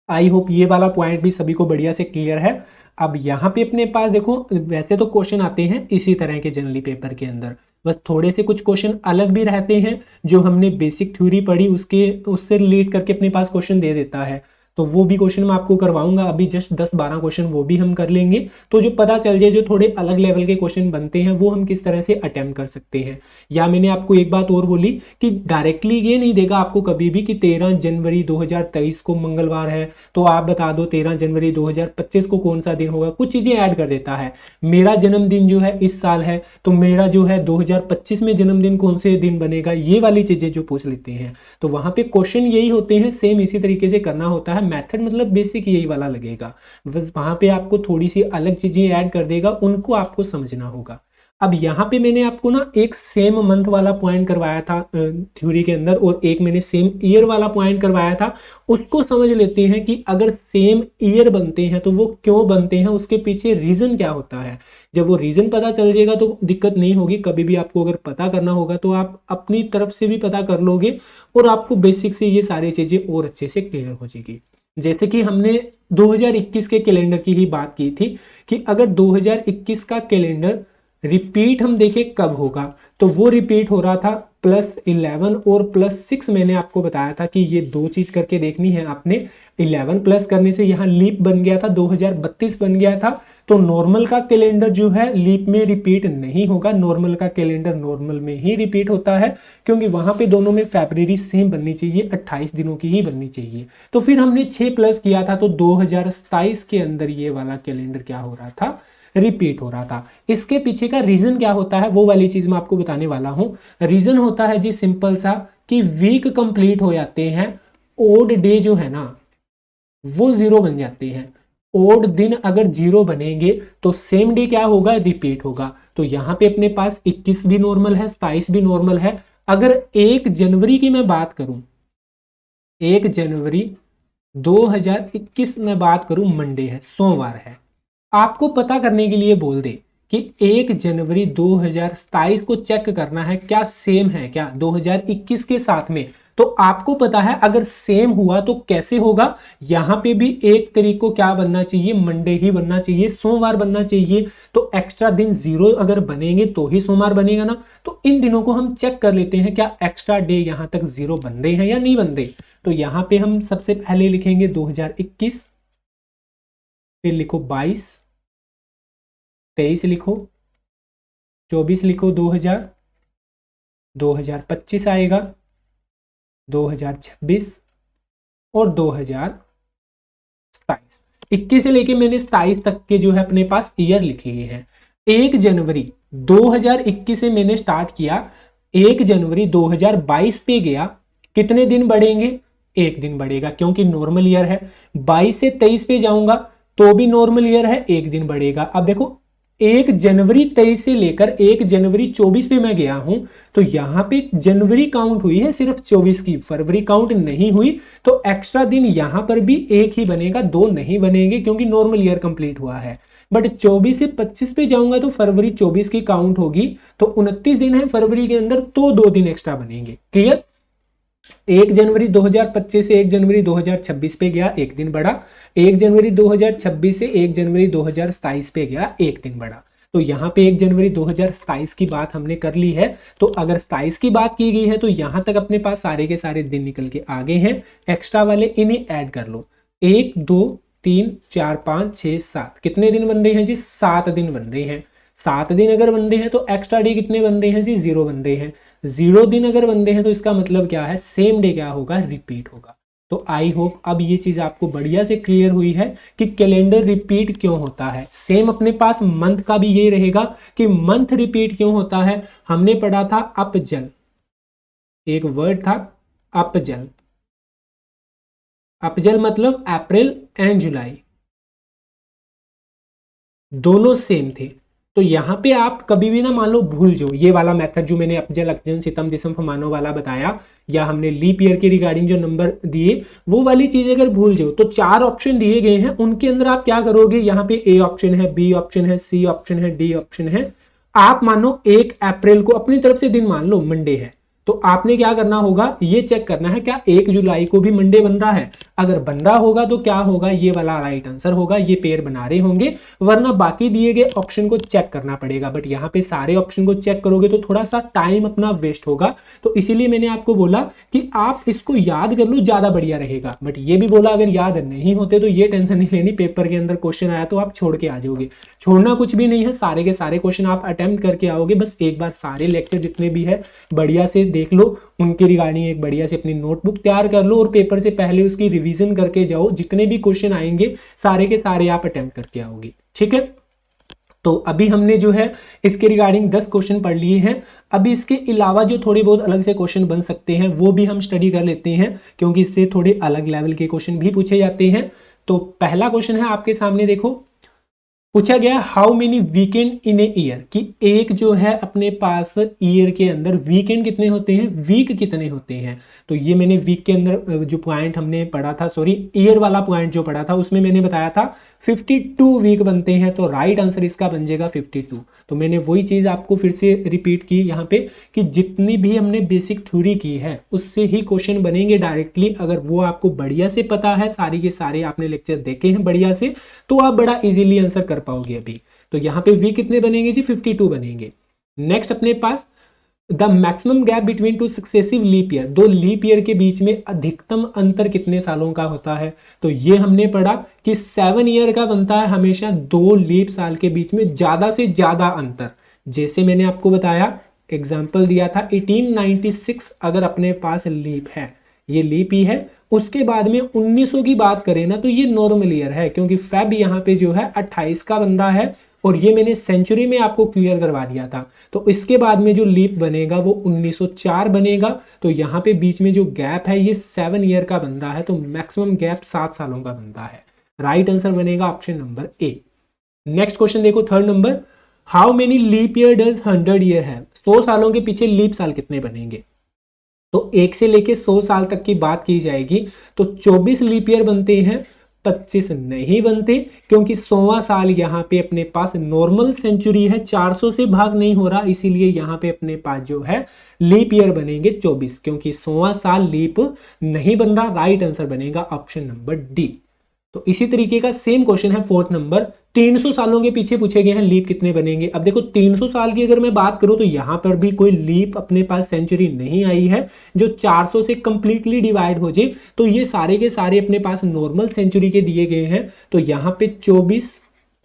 आई होप ये वाला पॉइंट भी सभी को बढ़िया से क्लियर है। अब यहाँ पे अपने पास देखो, वैसे तो क्वेश्चन आते हैं इसी तरह के जनरली पेपर के अंदर, बस थोड़े से कुछ क्वेश्चन अलग भी रहते हैं। जो हमने बेसिक थ्योरी पढ़ी उससे रिलेट करके अपने पास क्वेश्चन दे देता है, तो वो भी क्वेश्चन मैं आपको करवाऊंगा। अभी जस्ट 10-12 क्वेश्चन वो भी हम कर लेंगे, तो जो पता चल जाए जो थोड़े अलग लेवल के क्वेश्चन बनते हैं वो हम किस तरह से अटेम्प्ट कर सकते हैं। या मैंने आपको एक बात और बोली कि डायरेक्टली ये नहीं देगा आपको कभी भी कि 13 जनवरी 2023 को मंगलवार है तो आप बता दो 13 जनवरी 2025 को कौन सा दिन होगा, कुछ चीजें ऐड कर देता है। मेरा जन्मदिन जो है इस साल है तो मेरा जो है 2025 में जन्मदिन कौन से दिन बनेगा, ये वाली चीजें जो पूछ लेते हैं। तो वहां पे क्वेश्चन यही होते हैं, सेम इसी तरीके से करना होता है। मेथड मतलब बेसिक यही वाला लगेगा, बस वहां पे आपको थोड़ी सी अलग चीजें ऐड कर देगा, उनको आपको समझना होगा। अब यहाँ पे मैंने आपको ना एक सेम मंथ वाला पॉइंट करवाया था थ्योरी के अंदर, और एक मैंने सेम ईयर वाला पॉइंट करवाया था। उसको समझ लेते हैं कि अगर सेम ईयर बनते हैं तो वो क्यों बनते हैं, उसके पीछे रीजन क्या होता है। जब वो रीजन पता चल जाएगा तो दिक्कत नहीं होगी। कभी भी आपको अगर पता करना होगा तो आप अपनी तरफ से भी पता कर लोगे और आपको बेसिक से ये सारी चीजें और अच्छे से क्लियर हो जाएगी। जैसे कि हमने 2021 के कैलेंडर की ही बात की थी कि अगर 2021 का कैलेंडर रिपीट हम देखें कब होगा, तो वो रिपीट हो रहा था +11 और +6। मैंने आपको बताया था कि ये दो चीज करके देखनी है आपने। 11 प्लस करने से यहाँ लीप बन गया था, 2032 बन गया था। तो नॉर्मल का कैलेंडर जो है लीप में रिपीट नहीं होगा, नॉर्मल का कैलेंडर नॉर्मल में ही रिपीट होता है, क्योंकि वहां पे दोनों में फरवरी सेम बननी चाहिए, 28 दिनों की ही बननी चाहिए। तो फिर हमने 6 प्लस किया था तो 2027 के अंदर ये वाला कैलेंडर क्या हो रहा था, रिपीट हो रहा था। इसके पीछे का रीजन क्या होता है वो वाली चीज मैं आपको बताने वाला हूं। रीजन होता है जी सिंपल सा कि वीक कंप्लीट हो जाते हैं, ओड डे जो है ना वो 0 बन जाते हैं। ओड दिन अगर 0 बनेंगे तो सेम डे क्या होगा, रिपीट होगा। तो यहां पे अपने पास 21 भी नॉर्मल है, 27 भी नॉर्मल है। अगर 1 जनवरी की मैं बात करूं, 1 जनवरी 2021 में बात करूं, मंडे है, सोमवार है, आपको पता करने के लिए बोल दे कि 1 जनवरी 2027 को चेक करना है क्या सेम है क्या 2021 के साथ में, तो तो आपको पता है अगर सेम हुआ तो कैसे होगा, यहां पे भी एक तारीख को क्या बनना चाहिए, मंडे ही बनना चाहिए, सोमवार बनना चाहिए। तो एक्स्ट्रा दिन 0 अगर बनेंगे तो ही सोमवार बनेगा ना। तो इन दिनों को हम चेक कर लेते हैं क्या एक्स्ट्रा डे यहां तक 0 बन रहे हैं या नहीं बन रहे। तो यहां पे हम सबसे पहले लिखेंगे 2021, फिर लिखो 22, 23 लिखो, 24 लिखो, 2025 आएगा, 2026 और 2027। 21 से लेके मैंने 27 तक के जो है अपने पास ईयर लिख लिए हैं। 1 जनवरी 2021 से मैंने स्टार्ट किया, 1 जनवरी 2022 पे गया, कितने दिन बढ़ेंगे, 1 दिन बढ़ेगा क्योंकि नॉर्मल ईयर है। 22 से 23 पे जाऊंगा तो भी नॉर्मल ईयर है, 1 दिन बढ़ेगा। अब देखो 1 जनवरी 23 से लेकर 1 जनवरी 24 पे मैं गया हूं, तो यहां पे जनवरी काउंट हुई है सिर्फ 24 की, फरवरी काउंट नहीं हुई। तो एक्स्ट्रा दिन यहां पर भी 1 ही बनेगा, 2 नहीं बनेंगे क्योंकि नॉर्मल ईयर कंप्लीट हुआ है। बट 24 से 25 पे जाऊंगा तो फरवरी 24 की काउंट होगी, तो 29 दिन है फरवरी के अंदर, तो 2 दिन एक्स्ट्रा बनेंगे। क्लियर। 1 जनवरी 2025 से 1 जनवरी 2026 पे गया, 1 दिन बढ़ा। 1 जनवरी 2026 से 1 जनवरी 2027 पे गया, 1 दिन बढ़ा। तो यहां पे 1 जनवरी 2027 की बात हमने कर ली है। तो अगर 27 की बात की गई है तो यहां तक अपने पास सारे के सारे दिन निकल के आ गए हैं। एक्स्ट्रा वाले इन्हें ऐड कर लो, 1 2 3 4 5 6 7, कितने दिन बन रहे हैं जी, 7 दिन बन रहे हैं। 7 दिन अगर बन रहे हैं तो एक्स्ट्रा डे कितने बन रहे हैं जी, 0 बन रहे हैं। 0 दिन अगर बन रहे हैं तो इसका मतलब क्या है, सेम डे क्या होगा, रिपीट होगा। तो आई होप अब ये चीज आपको बढ़िया से क्लियर हुई है कि कैलेंडर रिपीट क्यों होता है। सेम अपने पास मंथ का भी ये रहेगा कि मंथ रिपीट क्यों होता है। हमने पढ़ा था अपजल, एक वर्ड था अपजल। अपजल मतलब अप्रैल एंड जुलाई दोनों सेम थे। तो यहां पे आप कभी भी ना मान लो भूल जाओ, ये वाला मेथड जो मैंने अपजल अक्जन सितम दिसंबर फमानो वाला बताया, या हमने लीप ईयर के रिगार्डिंग जो नंबर दिए, वो वाली चीज अगर भूल जाओ तो 4 ऑप्शन दिए गए हैं, उनके अंदर आप क्या करोगे, यहाँ पे ए ऑप्शन है, बी ऑप्शन है, सी ऑप्शन है, डी ऑप्शन है। आप मानो 1 अप्रैल को अपनी तरफ से दिन मान लो मंडे है, तो आपने क्या करना होगा, ये चेक करना है क्या 1 जुलाई को भी मंडे बन रहा है। अगर बन रहा होगा तो क्या होगा, ये वाला राइट आंसर होगा, ये पेयर बना रहे होंगे। वरना बाकी दिए गए ऑप्शन को चेक करना पड़ेगा। बट यहाँ पे सारे ऑप्शन को चेक करोगे तो थोड़ा सा टाइम अपना वेस्ट होगा। तो इसीलिए मैंने आपको बोला कि आप इसको याद कर लो, ज्यादा बढ़िया रहेगा। बट ये भी बोला अगर याद नहीं होते तो ये टेंशन नहीं लेनी, पेपर के अंदर क्वेश्चन आया तो आप छोड़ के आ जाओगे। छोड़ना कुछ भी नहीं है, सारे के सारे क्वेश्चन आप अटेम्प्ट करके आओगे। बस एक बार सारे लेक्चर जितने भी है बढ़िया से देख लो, उनके रिगार्डिंग एक बढ़िया से अपनी नोटबुक तैयार कर लो और पेपर से पहले उसकी रिवीजन करके जाओ। जितने भी क्वेश्चन आएंगे सारे के सारे आप अटेम्प्ट करके आओगे, ठीक है। तो अभी हमने जो है इसके रिगार्डिंग 10 क्वेश्चन पढ़ लिए हैं। अभी इसके अलावा जो थोड़े बहुत अलग से क्वेश्चन बन सकते हैं वो भी हम स्टडी कर लेते हैं, क्योंकि इससे थोड़े अलग लेवल के क्वेश्चन भी पूछे जाते हैं। तो पहला क्वेश्चन है आपके सामने, देखो पूछा गया how many weekend in a year, कि एक जो है अपने पास ईयर के अंदर वीकेंड कितने होते हैं, वीक कितने होते हैं। तो ये मैंने वीक के अंदर जो पॉइंट हमने पढ़ा था, सॉरी ईयर वाला पॉइंट जो पढ़ा था उसमें मैंने बताया था 52 वीक बनते हैं। तो राइट आंसर इसका बन जाएगा 52। तो मैंने वही चीज आपको फिर से रिपीट की यहाँ पे कि जितनी भी हमने बेसिक थ्योरी की है उससे ही क्वेश्चन बनेंगे डायरेक्टली। अगर वो आपको बढ़िया से पता है, सारी के सारे आपने लेक्चर देखे हैं बढ़िया से, तो आप बड़ा इजीली आंसर कर पाओगे अभी। तो यहाँ पे वीक कितने बनेंगे जी, 52 बनेंगे। नेक्स्ट अपने पास the maximum gap between 2 successive leap year, 2 leap year के बीच में अधिकतम अंतर कितने सालों का होता है। तो ये हमने पढ़ा कि 7 ईयर का बनता है हमेशा 2 लीप साल के बीच में ज्यादा से ज्यादा अंतर। जैसे मैंने आपको बताया, एग्जाम्पल दिया था 1896 अगर अपने पास लीप है, ये लीप ही है। उसके बाद में 1900 की बात करें ना तो ये नॉर्मल ईयर है, क्योंकि फेब यहाँ पे जो है 28 का बन रहा है, और ये मैंने सेंचुरी में आपको क्लियर करवा दिया था। तो इसके बाद में जो लीप बनेगा वो 1904 बनेगा। तो यहाँ पे बीच में जो गैप है ये 7 ईयर का बन रहा है, तो मैक्सिमम गैप 7 सालों का बनता है। राइट आंसर बनेगा option number A. Next question देखो, third number, how many leap year does 100 year है, 100 सालों के पीछे लीप साल कितने बनेंगे। तो 1 से लेके 100 साल तक की बात की जाएगी तो 24 लीप ईयर बनते हैं 25 नहीं बनते क्योंकि 100वां साल यहाँ पे अपने पास नॉर्मल सेंचुरी है, 400 से भाग नहीं हो रहा, इसीलिए यहाँ पे अपने पास जो है लीप ईयर बनेंगे 24, क्योंकि 100वां साल लीप नहीं बन रहा। राइट आंसर बनेगा ऑप्शन नंबर डी। तो इसी तरीके का सेम क्वेश्चन है 4th नंबर, 300 सालों के पीछे पूछे गए हैं लीप कितने बनेंगे। अब देखो 300 साल की अगर मैं बात करूं तो यहां पर भी कोई लीप अपने पास सेंचुरी नहीं आई है जो 400 से कंप्लीटली डिवाइड हो जाए, तो ये सारे के सारे अपने पास नॉर्मल सेंचुरी के दिए गए हैं। तो यहां पे 24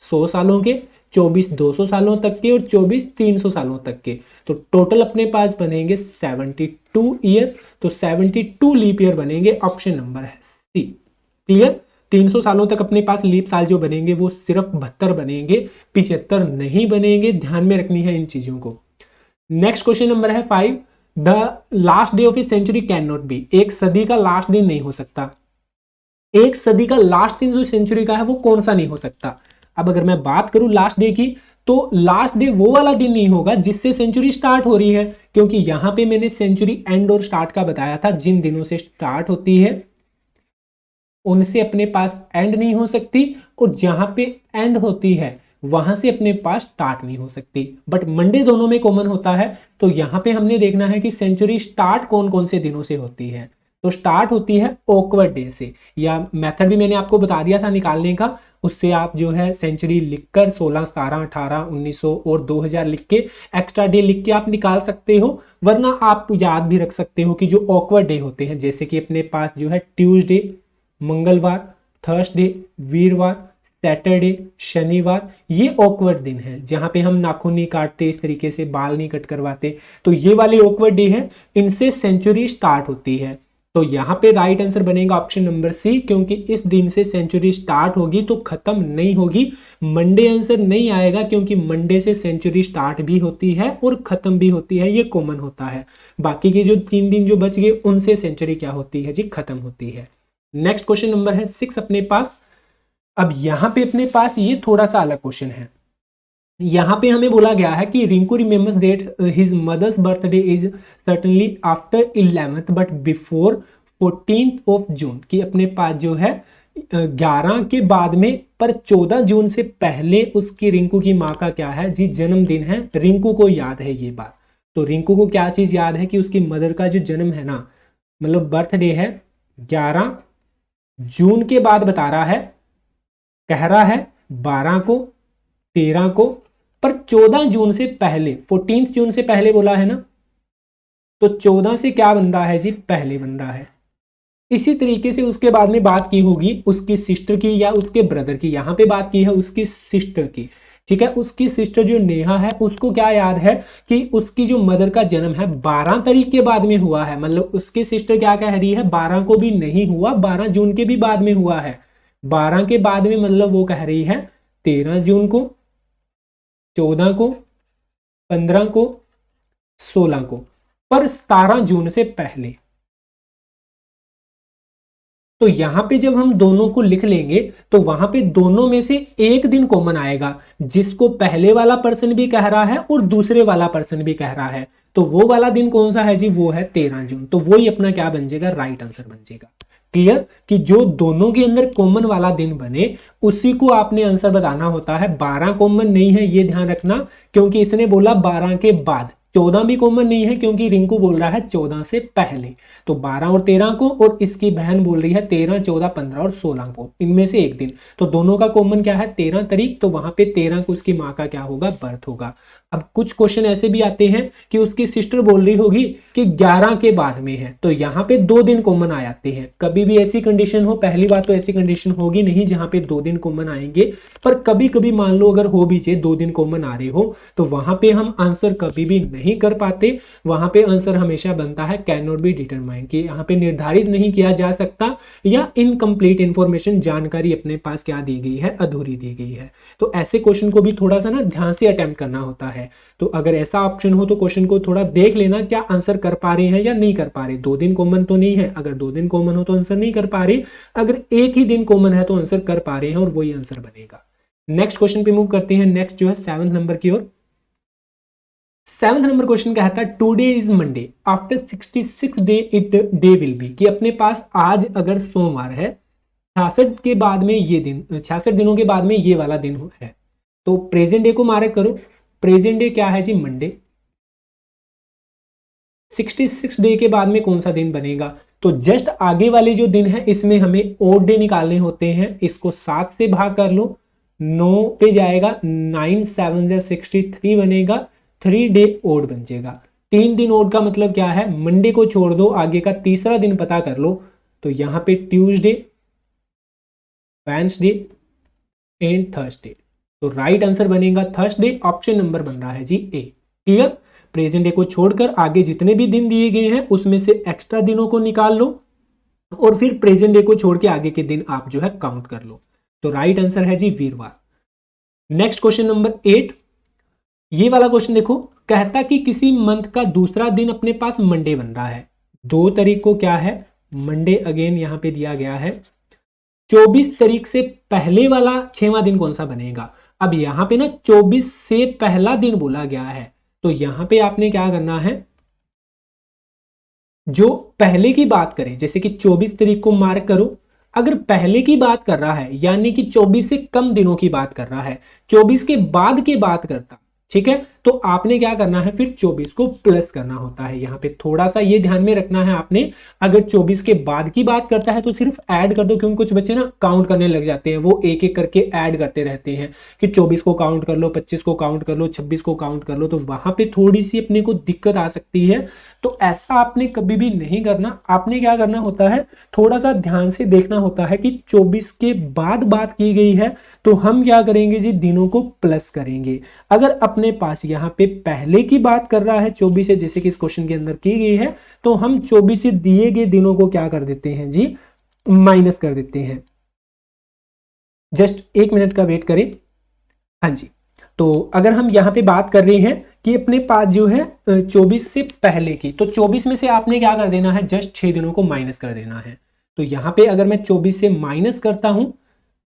100 सालों के, 24 200 सालों तक के और 24 300 सालों तक के, तो टोटल अपने पास बनेंगे 72 ईयर। तो 72 लीप ईयर बनेंगे, ऑप्शन नंबर है सी। क्लियर? 300 सालों तक अपने पास लीप साल जो बनेंगे वो सिर्फ 72 बनेंगे, 75 नहीं बनेंगे। ध्यान में रखनी है इन चीजों को। नेक्स्ट क्वेश्चन नंबर है 5, the last day of a century can not be. एक सदी का लास्ट दिन नहीं हो सकता। एक सदी का लास्ट दिन जो सेंचुरी का है वो कौन सा नहीं हो सकता। अब अगर मैं बात करूं लास्ट डे की, तो लास्ट डे वो वाला दिन नहीं होगा जिससे सेंचुरी स्टार्ट हो रही है, क्योंकि यहां पे मैंने सेंचुरी एंड और स्टार्ट का बताया था। जिन दिनों से स्टार्ट होती है उनसे अपने पास एंड नहीं हो सकती, और जहां पे एंड होती है वहां से अपने पास स्टार्ट नहीं हो सकती। बट मंडे दोनों में कॉमन होता है। तो यहां पे हमने देखना है कि सेंचुरी स्टार्ट कौन कौन से दिनों से होती है। तो स्टार्ट होती है ऑकवर्ड डे से, या मेथड भी मैंने आपको बता दिया था निकालने का। उससे आप जो है सेंचुरी लिखकर 16 17 18 1900 और 2000 लिख के एक्स्ट्रा डे लिख के आप निकाल सकते हो। वरना आप याद भी रख सकते हो कि जो ऑकवर्ड डे होते हैं, जैसे कि अपने पास जो है ट्यूसडे, मंगलवार, थर्सडे, वीरवार, सैटरडे, शनिवार, ये ऑकवर्ड दिन है जहां पे हम नाखून नहीं काटते, इस तरीके से बाल नहीं कट करवाते। तो ये वाले ऑकवर्ड डे है, इनसे सेंचुरी स्टार्ट होती है। तो यहां पे राइट आंसर बनेगा ऑप्शन नंबर सी, क्योंकि इस दिन से सेंचुरी स्टार्ट होगी तो खत्म नहीं होगी। मंडे आंसर नहीं आएगा क्योंकि मंडे से सेंचुरी स्टार्ट भी होती है और खत्म भी होती है, ये कॉमन होता है। बाकी के जो 3 दिन जो बच गए उनसे सेंचुरी क्या होती है जी, खत्म होती है। नेक्स्ट क्वेश्चन नंबर है 6 अपने पास। अब यहां पे अपने पास ये थोड़ा सा अलग क्वेश्चन है। यहां पे हमें बोला गया है कि Rinku remembers that his mother's birthday is certainly after 11th but before 14th of June, कि अपने पास जो है 11 के बाद में पर 14 जून से पहले उसकी रिंकू की माँ का क्या है जी, जन्मदिन है। रिंकू को याद है ये बात। तो रिंकू को क्या चीज याद है कि उसकी मदर का जो जन्म है ना, मतलब बर्थडे है 11 जून के बाद बता रहा है, कह रहा है 12 को, 13 को, पर 14 जून से पहले, 14 जून से पहले बोला है ना, तो 14 से क्या बन रहा है जी, पहले बन रहा है। इसी तरीके से उसके बाद में बात की होगी उसकी सिस्टर की या उसके ब्रदर की। यहां पे बात की है उसकी सिस्टर की, ठीक है। उसकी सिस्टर जो नेहा है उसको क्या याद है कि उसकी जो मदर का जन्म है 12 तारीख के बाद में हुआ है। मतलब उसकी सिस्टर क्या कह रही है, 12 को भी नहीं हुआ, 12 जून के भी बाद में हुआ है। 12 के बाद में मतलब वो कह रही है 13 जून को, 14 को, 15 को, 16 को, पर 17 जून से पहले। तो यहां पे जब हम दोनों को लिख लेंगे तो वहां पे दोनों में से एक दिन कॉमन आएगा, जिसको पहले वाला पर्सन भी कह रहा है और दूसरे वाला पर्सन भी कह रहा है। तो वो वाला दिन कौन सा है जी, वो है 13 जून। तो वो ही अपना क्या बन जाएगा, राइट आंसर बन जाएगा। क्लियर? कि जो दोनों के अंदर कॉमन वाला दिन बने उसी को आपने आंसर बताना होता है। 12 कॉमन नहीं है, ये ध्यान रखना, क्योंकि इसने बोला 12 के बाद। 14 भी कॉमन नहीं है क्योंकि रिंकू बोल रहा है 14 से पहले। तो 12 और 13 को, और इसकी बहन बोल रही है 13, 14, 15 और 16 को, इनमें से एक दिन। तो दोनों का कॉमन क्या है, 13 तारीख। तो वहां पे 13 को उसकी माँ का क्या होगा, बर्थ होगा। अब कुछ क्वेश्चन ऐसे भी आते हैं कि उसकी सिस्टर बोल रही होगी कि 11 के बाद में है, तो यहाँ पे 2 दिन कॉमन आ जाते हैं। कभी भी ऐसी कंडीशन हो, पहली बात तो ऐसी कंडीशन होगी नहीं जहां पे 2 दिन कॉमन आएंगे, पर कभी कभी मान लो अगर हो भी जाए 2 दिन कॉमन आ रहे हो, तो वहां पे हम आंसर कभी भी नहीं कर पाते। वहां पे आंसर हमेशा बनता है कैन नॉट बी डिटरमाइन, कि यहाँ पे निर्धारित नहीं किया जा सकता, या इनकम्प्लीट इंफॉर्मेशन, जानकारी अपने पास क्या दी गई है, अधूरी दी गई है। तो ऐसे क्वेश्चन को भी थोड़ा सा ना ध्यान से अटेम्प्ट करना होता है। तो अगर ऐसा ऑप्शन हो तो क्वेश्चन को थोड़ा देख लेना, क्या आंसर कर पा रहे हैं या नहीं कर पा रहे। 2 दिन कॉमन तो नहीं है, अगर 2 दिन कॉमन हो तो आंसर नहीं कर पा रहे, अगर एक ही दिन कॉमन है तो आंसर कर पा रहे हैं, और वही आंसर बनेगा। नेक्स्ट क्वेश्चन पे मूव करते हैं। नेक्स्ट जो है 7th नंबर की ओर। 7th नंबर क्वेश्चन कहता है today is Monday after 66 day it day will be, कि अपने पास आज अगर सोमवार है, 66 के बाद में ये दिन, 66 दिनों के बाद में ये वाला दिन है। तो प्रेजेंट डे को मार्क करो। प्रेजेंट डे क्या है जी? मंडे। 66 डे के बाद में कौन सा दिन बनेगा? तो जस्ट आगे वाले जो दिन है इसमें हमें ओड डे निकालने होते हैं। इसको 7 से भाग कर लो, 9 पे जाएगा, 9 7 या 63 बनेगा, 3 डे ओड बन जाएगा। 3 दिन ओड का मतलब क्या है? मंडे को छोड़ दो, आगे का तीसरा दिन पता कर लो। तो यहां पे ट्यूसडे, वेडनेसडे एंड थर्सडे। तो राइट आंसर बनेगा थर्सडे। ऑप्शन नंबर बन रहा है जी ए। क्लियर? प्रेजेंट डे को छोड़कर आगे जितने भी दिन दिए गए हैं उसमें से एक्स्ट्रा दिनों को निकाल लो और फिर प्रेजेंट डे को छोड़ के आगे के दिन आप जो है काउंट कर लो। तो राइट आंसर है जी वीरवार। Next question number 8। ये वाला क्वेश्चन देखो, कहता कि किसी मंथ का दूसरा दिन अपने पास मंडे बन रहा है। 2 तारीख को क्या है? मंडे। अगेन यहां पे दिया गया है 24 तारीख से पहले वाला 6वां दिन कौन सा बनेगा? अब यहां पे ना 24 से पहला दिन बोला गया है, तो यहां पे आपने क्या करना है, जो पहले की बात करें, जैसे कि 24 तारीख को मार्क करो। अगर पहले की बात कर रहा है यानी कि 24 से कम दिनों की बात कर रहा है, 24 के बाद की बात करता, ठीक है, तो आपने क्या करना है, फिर 24 को प्लस करना होता है। यहां पे थोड़ा सा ये ध्यान में रखना है आपने, अगर 24 के बाद की बात करता है तो सिर्फ ऐड कर दो, क्योंकि कुछ बच्चे ना काउंट करने लग जाते हैं, वो एक एक करके ऐड करते रहते हैं कि 24 को काउंट कर लो, 25 को काउंट कर लो, 26 को काउंट कर लो, तो वहां पे थोड़ी सी अपने को दिक्कत आ सकती है। तो ऐसा आपने कभी भी नहीं करना। आपने क्या करना होता है, थोड़ा सा ध्यान से देखना होता है कि 24 के बाद बात की गई है तो हम क्या करेंगे जी, दिनों को प्लस करेंगे। अगर अपने पास यहाँ पे पहले की बात कर रहा है 24 से, जैसे कि इस क्वेश्चन के अंदर की गई है, तो हम 24 से दिए गए दिनों को क्या कर देते हैं जी, माइनस कर देते हैं। जस्ट 1 मिनट का वेट करें। हाँ जी, तो अगर हम यहाँ पे बात कर रहे हैं कि अपने पास जो है 24 से पहले की, तो 24 में से आपने क्या कर देना है, जस्ट 6 दिनों को माइनस कर देना है। तो यहाँ पे अगर मैं 24 से माइनस करता हूं,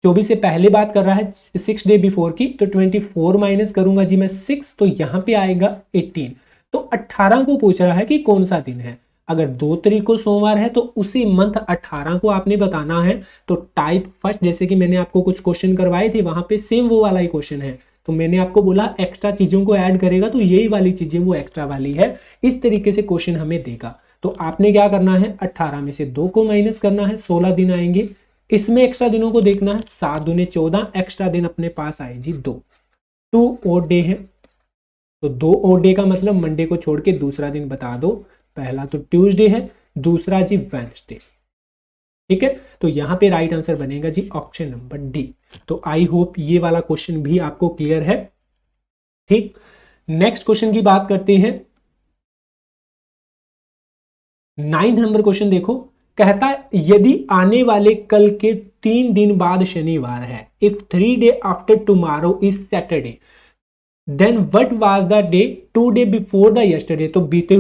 24 से पहले बात कर रहा है 6 डे बिफोर की, तो 24 माइनस करूंगा जी मैं 6, तो यहां पे आएगा 18। तो 18 को पूछ रहा है कि कौन सा दिन है। अगर 2 तारीख को सोमवार है तो उसी मंथ 18 को आपने बताना है। तो टाइप फर्स्ट, जैसे कि मैंने आपको कुछ क्वेश्चन करवाए थे, वहां पे सेम वो वाला ही क्वेश्चन है, तो मैंने आपको बोला एक्स्ट्रा चीजों को ऐड करेगा, तो यही वाली चीजें वो एक्स्ट्रा वाली है। इस तरीके से क्वेश्चन हमें देगा। तो आपने क्या करना है, 18 में से 2 को माइनस करना है, 16 दिन आएंगे। इसमें एक्स्ट्रा दिनों को देखना है, 7 दूने 14, एक्स्ट्रा दिन अपने पास आए जी 2। 2 ओड डे है, तो 2 ओड डे का मतलब मंडे को छोड़ के दूसरा दिन बता दो। पहला तो ट्यूसडे है, दूसरा जी वेडनेसडे। ठीक है, तो यहां पे राइट आंसर बनेगा जी ऑप्शन नंबर डी। तो आई होप ये वाला क्वेश्चन भी आपको क्लियर है। ठीक, नेक्स्ट क्वेश्चन की बात करते हैं। 9 नंबर क्वेश्चन देखो, कहता यदि आने वाले कल के 3 दिन बाद शनिवार है, if 3 day after tomorrow is Saturday, then what was the day 2 day before the yesterday. तो बीते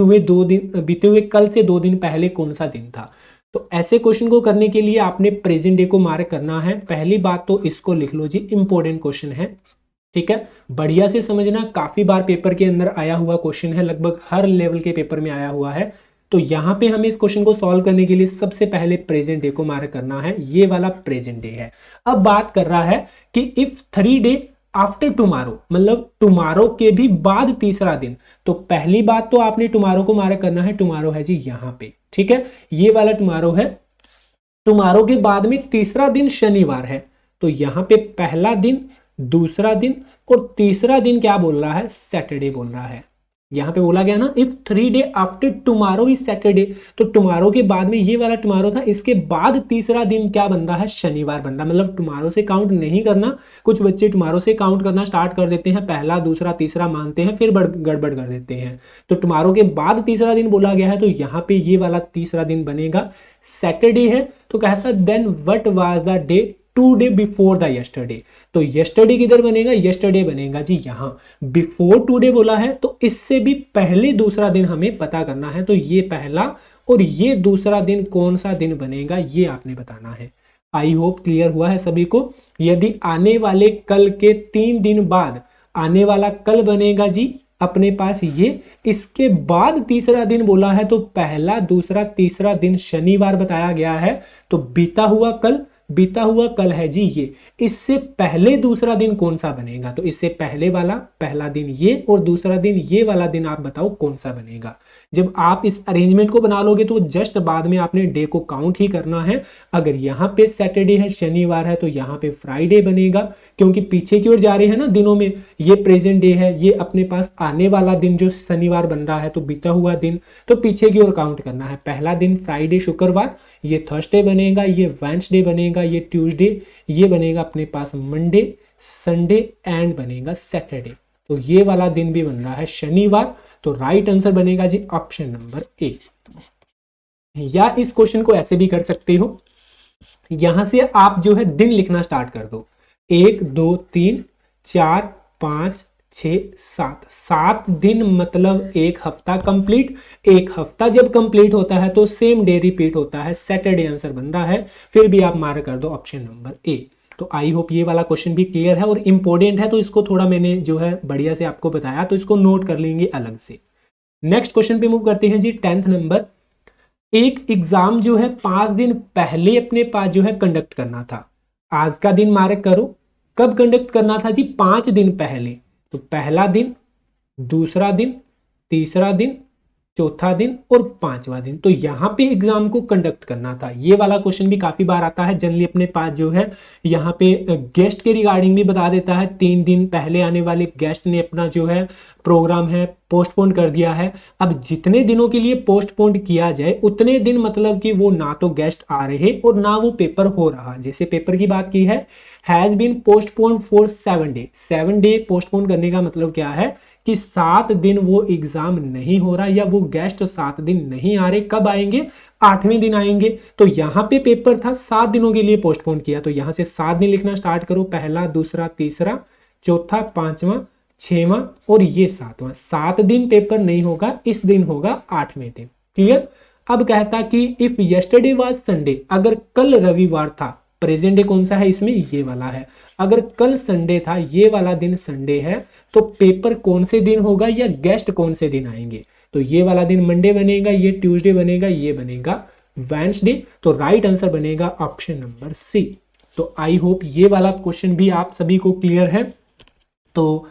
हुए कल से 2 दिन पहले कौन सा दिन था। तो ऐसे क्वेश्चन को करने के लिए आपने प्रेजेंट डे को मार्क करना है। पहली बात तो इसको लिख लो जी, इंपॉर्टेंट क्वेश्चन है। ठीक है, बढ़िया से समझना, काफी बार पेपर के अंदर आया हुआ क्वेश्चन है, लगभग हर लेवल के पेपर में आया हुआ है। तो यहां पे हमें इस क्वेश्चन को सॉल्व करने के लिए सबसे पहले प्रेजेंट डे को मार्क करना है। ये वाला प्रेजेंट डे है। अब बात कर रहा है कि इफ 3 डे आफ्टर टुमारो, मतलब टुमारो के भी बाद तीसरा दिन। तो पहली बात तो आपने टुमारो को मार्क करना है, टुमारो है जी यहां पे। ठीक है, ये वाला टुमारो है। टुमारो के बाद में तीसरा दिन शनिवार है, तो यहां पे पहला दिन, दूसरा दिन और तीसरा दिन क्या बोल रहा है, सैटरडे बोल रहा है। यहां पे बोला गया ना, if 3 day after tomorrow is Saturday, तो टुमारो के बाद में ये वाला टुमारो था, इसके बाद तीसरा दिन क्या बन रहा है, शनिवार बन रहा है। मतलब टुमारो से काउंट नहीं करना। कुछ बच्चे टुमारो से काउंट करना स्टार्ट कर देते हैं, पहला दूसरा तीसरा मानते हैं, फिर गड़बड़ कर देते हैं। तो टुमारो के बाद तीसरा दिन बोला गया है, तो यहाँ पे ये वाला तीसरा दिन बनेगा सैटरडे है। तो कहता है then what was the day 2 day before the yesterday. तो यस्टरडे किधर बनेगा, यस्टरडे बनेगा जी यहां। बिफोर 2 डे बोला है, तो इससे भी पहले दूसरा दिन हमें पता करना है। तो ये पहला और ये दूसरा दिन कौन सा दिन बनेगा, ये आपने बताना है। आई होप क्लियर हुआ है सभी को। यदि आने वाले कल के 3 दिन बाद, आने वाला कल बनेगा जी अपने पास ये, इसके बाद तीसरा दिन बोला है, तो पहला दूसरा तीसरा दिन शनिवार बताया गया है। तो बीता हुआ कल, बीता हुआ कल है जी ये, इससे पहले दूसरा दिन कौन सा बनेगा, तो इससे पहले वाला पहला दिन ये और दूसरा दिन ये वाला दिन आप बताओ कौन सा बनेगा। जब आप इस अरेंजमेंट को बना लोगे तो जस्ट बाद में आपने डे को काउंट ही करना है। अगर यहाँ पे सैटरडे है, शनिवार है, तो यहाँ पे फ्राइडे बनेगा, क्योंकि पीछे की ओर जा रहे हैं ना दिनों में, ये प्रेजेंट डे है, ये अपने पास आने वाला दिन जो शनिवार बन रहा है, तो बीता हुआ दिन, तो पीछे की ओर काउंट करना है। पहला दिन फ्राइडे शुक्रवार, ये थर्सडे बनेगा, ये वेडनेसडे बनेगा, ये ट्यूसडे, ये बनेगा अपने पास मंडे, संडे एंड बनेगा सैटरडे। तो ये वाला दिन भी बन रहा है शनिवार। तो राइट आंसर बनेगा जी ऑप्शन नंबर ए। या इस क्वेश्चन को ऐसे भी कर सकते हो, यहां से आप जो है दिन लिखना स्टार्ट कर दो। 1 2 3 4 5 6 7, 7 दिन मतलब एक हफ्ता कंप्लीट। एक हफ्ता जब कंप्लीट होता है तो सेम डे रिपीट होता है, सैटरडे आंसर बन रहा है। फिर भी आप मार्क कर दो ऑप्शन नंबर ए। तो आई होप ये वाला क्वेश्चन भी क्लियर है और इंपॉर्टेंट है, तो इसको थोड़ा मैंने जो है बढ़िया से आपको बताया, तो इसको नोट कर लेंगे अलग से। नेक्स्ट क्वेश्चन पे मूव करते हैं जी 10th नंबर। एक एग्जाम जो है 5 दिन पहले अपने पास जो है कंडक्ट करना था। आज का दिन मार्क करो, कब कंडक्ट करना था जी, 5 दिन पहले। तो पहला दिन, दूसरा दिन, तीसरा दिन, चौथा दिन और 5वां दिन, तो यहाँ पे एग्जाम को कंडक्ट करना था। ये वाला क्वेश्चन भी काफी बार आता है। जनरली अपने पास जो है यहाँ पे गेस्ट के रिगार्डिंग भी बता देता है, 3 दिन पहले आने वाले गेस्ट ने अपना जो है प्रोग्राम है पोस्टपोन कर दिया है। अब जितने दिनों के लिए पोस्टपोन किया जाए उतने दिन मतलब कि वो ना तो गेस्ट आ रहे और ना वो पेपर हो रहा। जैसे पेपर की बात की है, has been postpone for 7 day. 7 day postpone करने का मतलब क्या है कि 7 दिन वो एग्जाम नहीं हो रहा, या वो गेस्ट 7 दिन नहीं आ रहे। कब आएंगे, 8वें दिन आएंगे। तो यहाँ पे पेपर था 7 दिनों के लिए पोस्टपोन किया, तो यहाँ से 7 दिन लिखना स्टार्ट करो। पहला, दूसरा, तीसरा, चौथा, 5वां, 6वां और ये 7वां। 7 दिन पेपर नहीं होगा, इस दिन होगा 8वें दिन। क्लियर। अब कहता कि इफ यस्टरडे वाज संडे, अगर कल रविवार था, प्रेजेंट डे कौन सा है इसमें, ये वाला है। अगर कल संडे था, ये वाला दिन संडे है, तो पेपर कौन से दिन होगा या गेस्ट कौन से दिन आएंगे, तो ये वाला दिन मंडे बनेगा, ये ट्यूसडे बनेगा, ये बनेगा वेडनेसडे। तो राइट आंसर बनेगा ऑप्शन नंबर सी। तो आई होप ये वाला क्वेश्चन भी आप सभी को क्लियर है। तो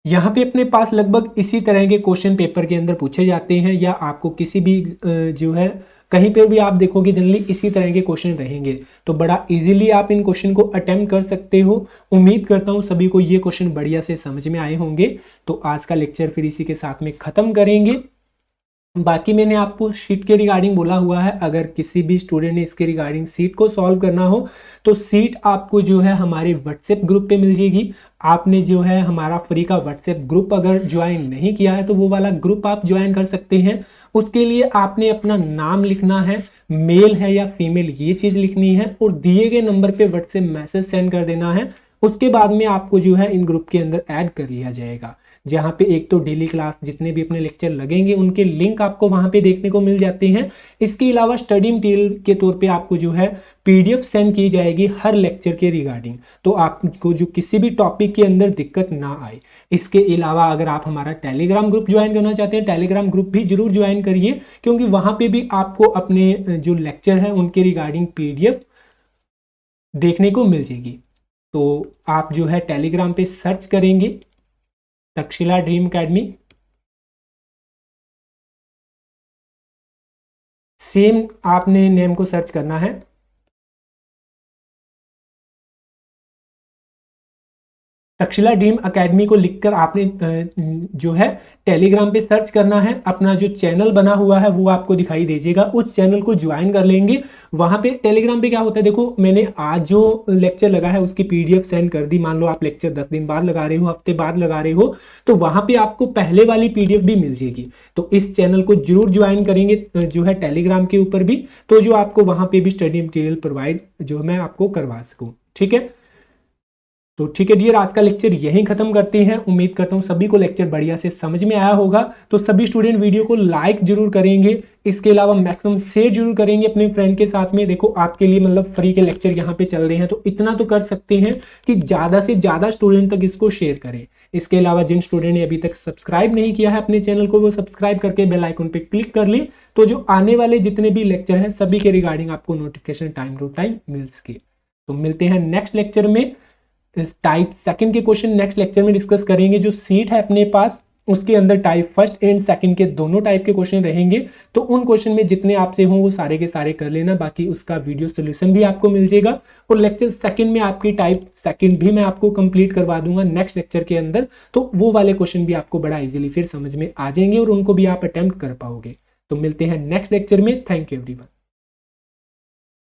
यहाँ पे अपने पास लगभग इसी तरह के क्वेश्चन पेपर के अंदर पूछे जाते हैं, या आपको किसी भी जो है कहीं पे भी आप देखोगे जनरली इसी तरह के क्वेश्चन रहेंगे। तो बड़ा इजीली आप इन क्वेश्चन को अटेम्प्ट कर सकते हो। उम्मीद करता हूँ सभी को ये क्वेश्चन बढ़िया से समझ में आए होंगे। तो आज का लेक्चर फिर इसी के साथ में खत्म करेंगे। बाकी मैंने आपको शीट के रिगार्डिंग बोला हुआ है, अगर किसी भी स्टूडेंट ने इसके रिगार्डिंग शीट को सॉल्व करना हो तो शीट आपको जो है हमारे व्हाट्सएप ग्रुप पे मिल जाएगी। आपने जो है हमारा फ्री का व्हाट्सएप ग्रुप अगर ज्वाइन नहीं किया है तो वो वाला ग्रुप आप ज्वाइन कर सकते हैं। उसके लिए आपने अपना नाम लिखना है, मेल है या फीमेल ये चीज लिखनी है, और दिए गए नंबर पे व्हाट्सएप मैसेज सेंड कर देना है। उसके बाद में आपको जो है इन ग्रुप के अंदर ऐड कर लिया जाएगा, जहाँ पे एक तो डेली क्लास जितने भी अपने लेक्चर लगेंगे उनके लिंक आपको वहां पे देखने को मिल जाते हैं। इसके अलावा स्टडी मटेरियल के तौर पे आपको जो है पीडीएफ सेंड की जाएगी हर लेक्चर के रिगार्डिंग, तो आपको जो किसी भी टॉपिक के अंदर दिक्कत ना आए। इसके अलावा अगर आप हमारा टेलीग्राम ग्रुप ज्वाइन करना चाहते हैं, टेलीग्राम ग्रुप भी जरूर ज्वाइन करिए, क्योंकि वहां पे भी आपको अपने जो लेक्चर है उनके रिगार्डिंग पीडीएफ देखने को मिल जाएगी। तो आप जो है टेलीग्राम पे सर्च करेंगे तक्षशिला ड्रीम अकेडमी, सेम आपने नेम को सर्च करना है। तक्षशिला ड्रीम अकेडमी को लिखकर आपने जो है टेलीग्राम पे सर्च करना है। अपना जो चैनल बना हुआ है वो आपको दिखाई दीजिएगा, उस चैनल को ज्वाइन कर लेंगे। वहां पे टेलीग्राम पे क्या होता है, देखो मैंने आज जो लेक्चर लगा है उसकी पीडीएफ सेंड कर दी। मान लो आप लेक्चर 10 दिन बाद लगा रहे हो, हफ्ते बाद लगा रहे हो, तो वहां पे आपको पहले वाली पीडीएफ भी मिल जाएगी। तो इस चैनल को जरूर ज्वाइन करेंगे जो है टेलीग्राम के ऊपर भी, तो जो आपको वहां पे भी स्टडी मटेरियल प्रोवाइड जो मैं आपको करवा सकूं। ठीक है, तो ठीक है डियर, आज का लेक्चर यहीं खत्म करते हैं। उम्मीद करता हूं सभी को लेक्चर बढ़िया से समझ में आया होगा। तो सभी स्टूडेंट वीडियो को लाइक जरूर करेंगे, इसके अलावा मैक्सिमम शेयर जरूर करेंगे अपने फ्रेंड के साथ में। देखो आपके लिए मतलब फ्री के लेक्चर यहाँ पे चल रहे हैं, तो इतना तो कर सकते हैं कि ज्यादा से ज्यादा स्टूडेंट तक इसको शेयर करें। इसके अलावा जिन स्टूडेंट ने अभी तक सब्सक्राइब नहीं किया है अपने चैनल को, वो सब्सक्राइब करके बेल आइकन पे क्लिक कर ले, तो जो आने वाले जितने भी लेक्चर हैं सभी के रिगार्डिंग आपको नोटिफिकेशन टाइम टू टाइम मिल सके। तो मिलते हैं नेक्स्ट लेक्चर में। इस टाइप सेकंड के क्वेश्चन नेक्स्ट लेक्चर में डिस्कस करेंगे। जो सीट है अपने पास उसके अंदर टाइप फर्स्ट एंड सेकंड के दोनों टाइप के क्वेश्चन रहेंगे, तो उन क्वेश्चन में जितने आपसे हों वो सारे के सारे कर लेना, बाकी उसका वीडियो सोल्यूशन भी आपको मिल जाएगा। और लेक्चर सेकंड में आपकी टाइप सेकंड भी मैं आपको कंप्लीट करवा दूंगा नेक्स्ट लेक्चर के अंदर, तो वो वाले क्वेश्चन भी आपको बड़ा इजीली फिर समझ में आ जाएंगे और उनको भी आप अटेम्प्ट कर पाओगे। तो मिलते हैं नेक्स्ट लेक्चर में। Thank you everyone.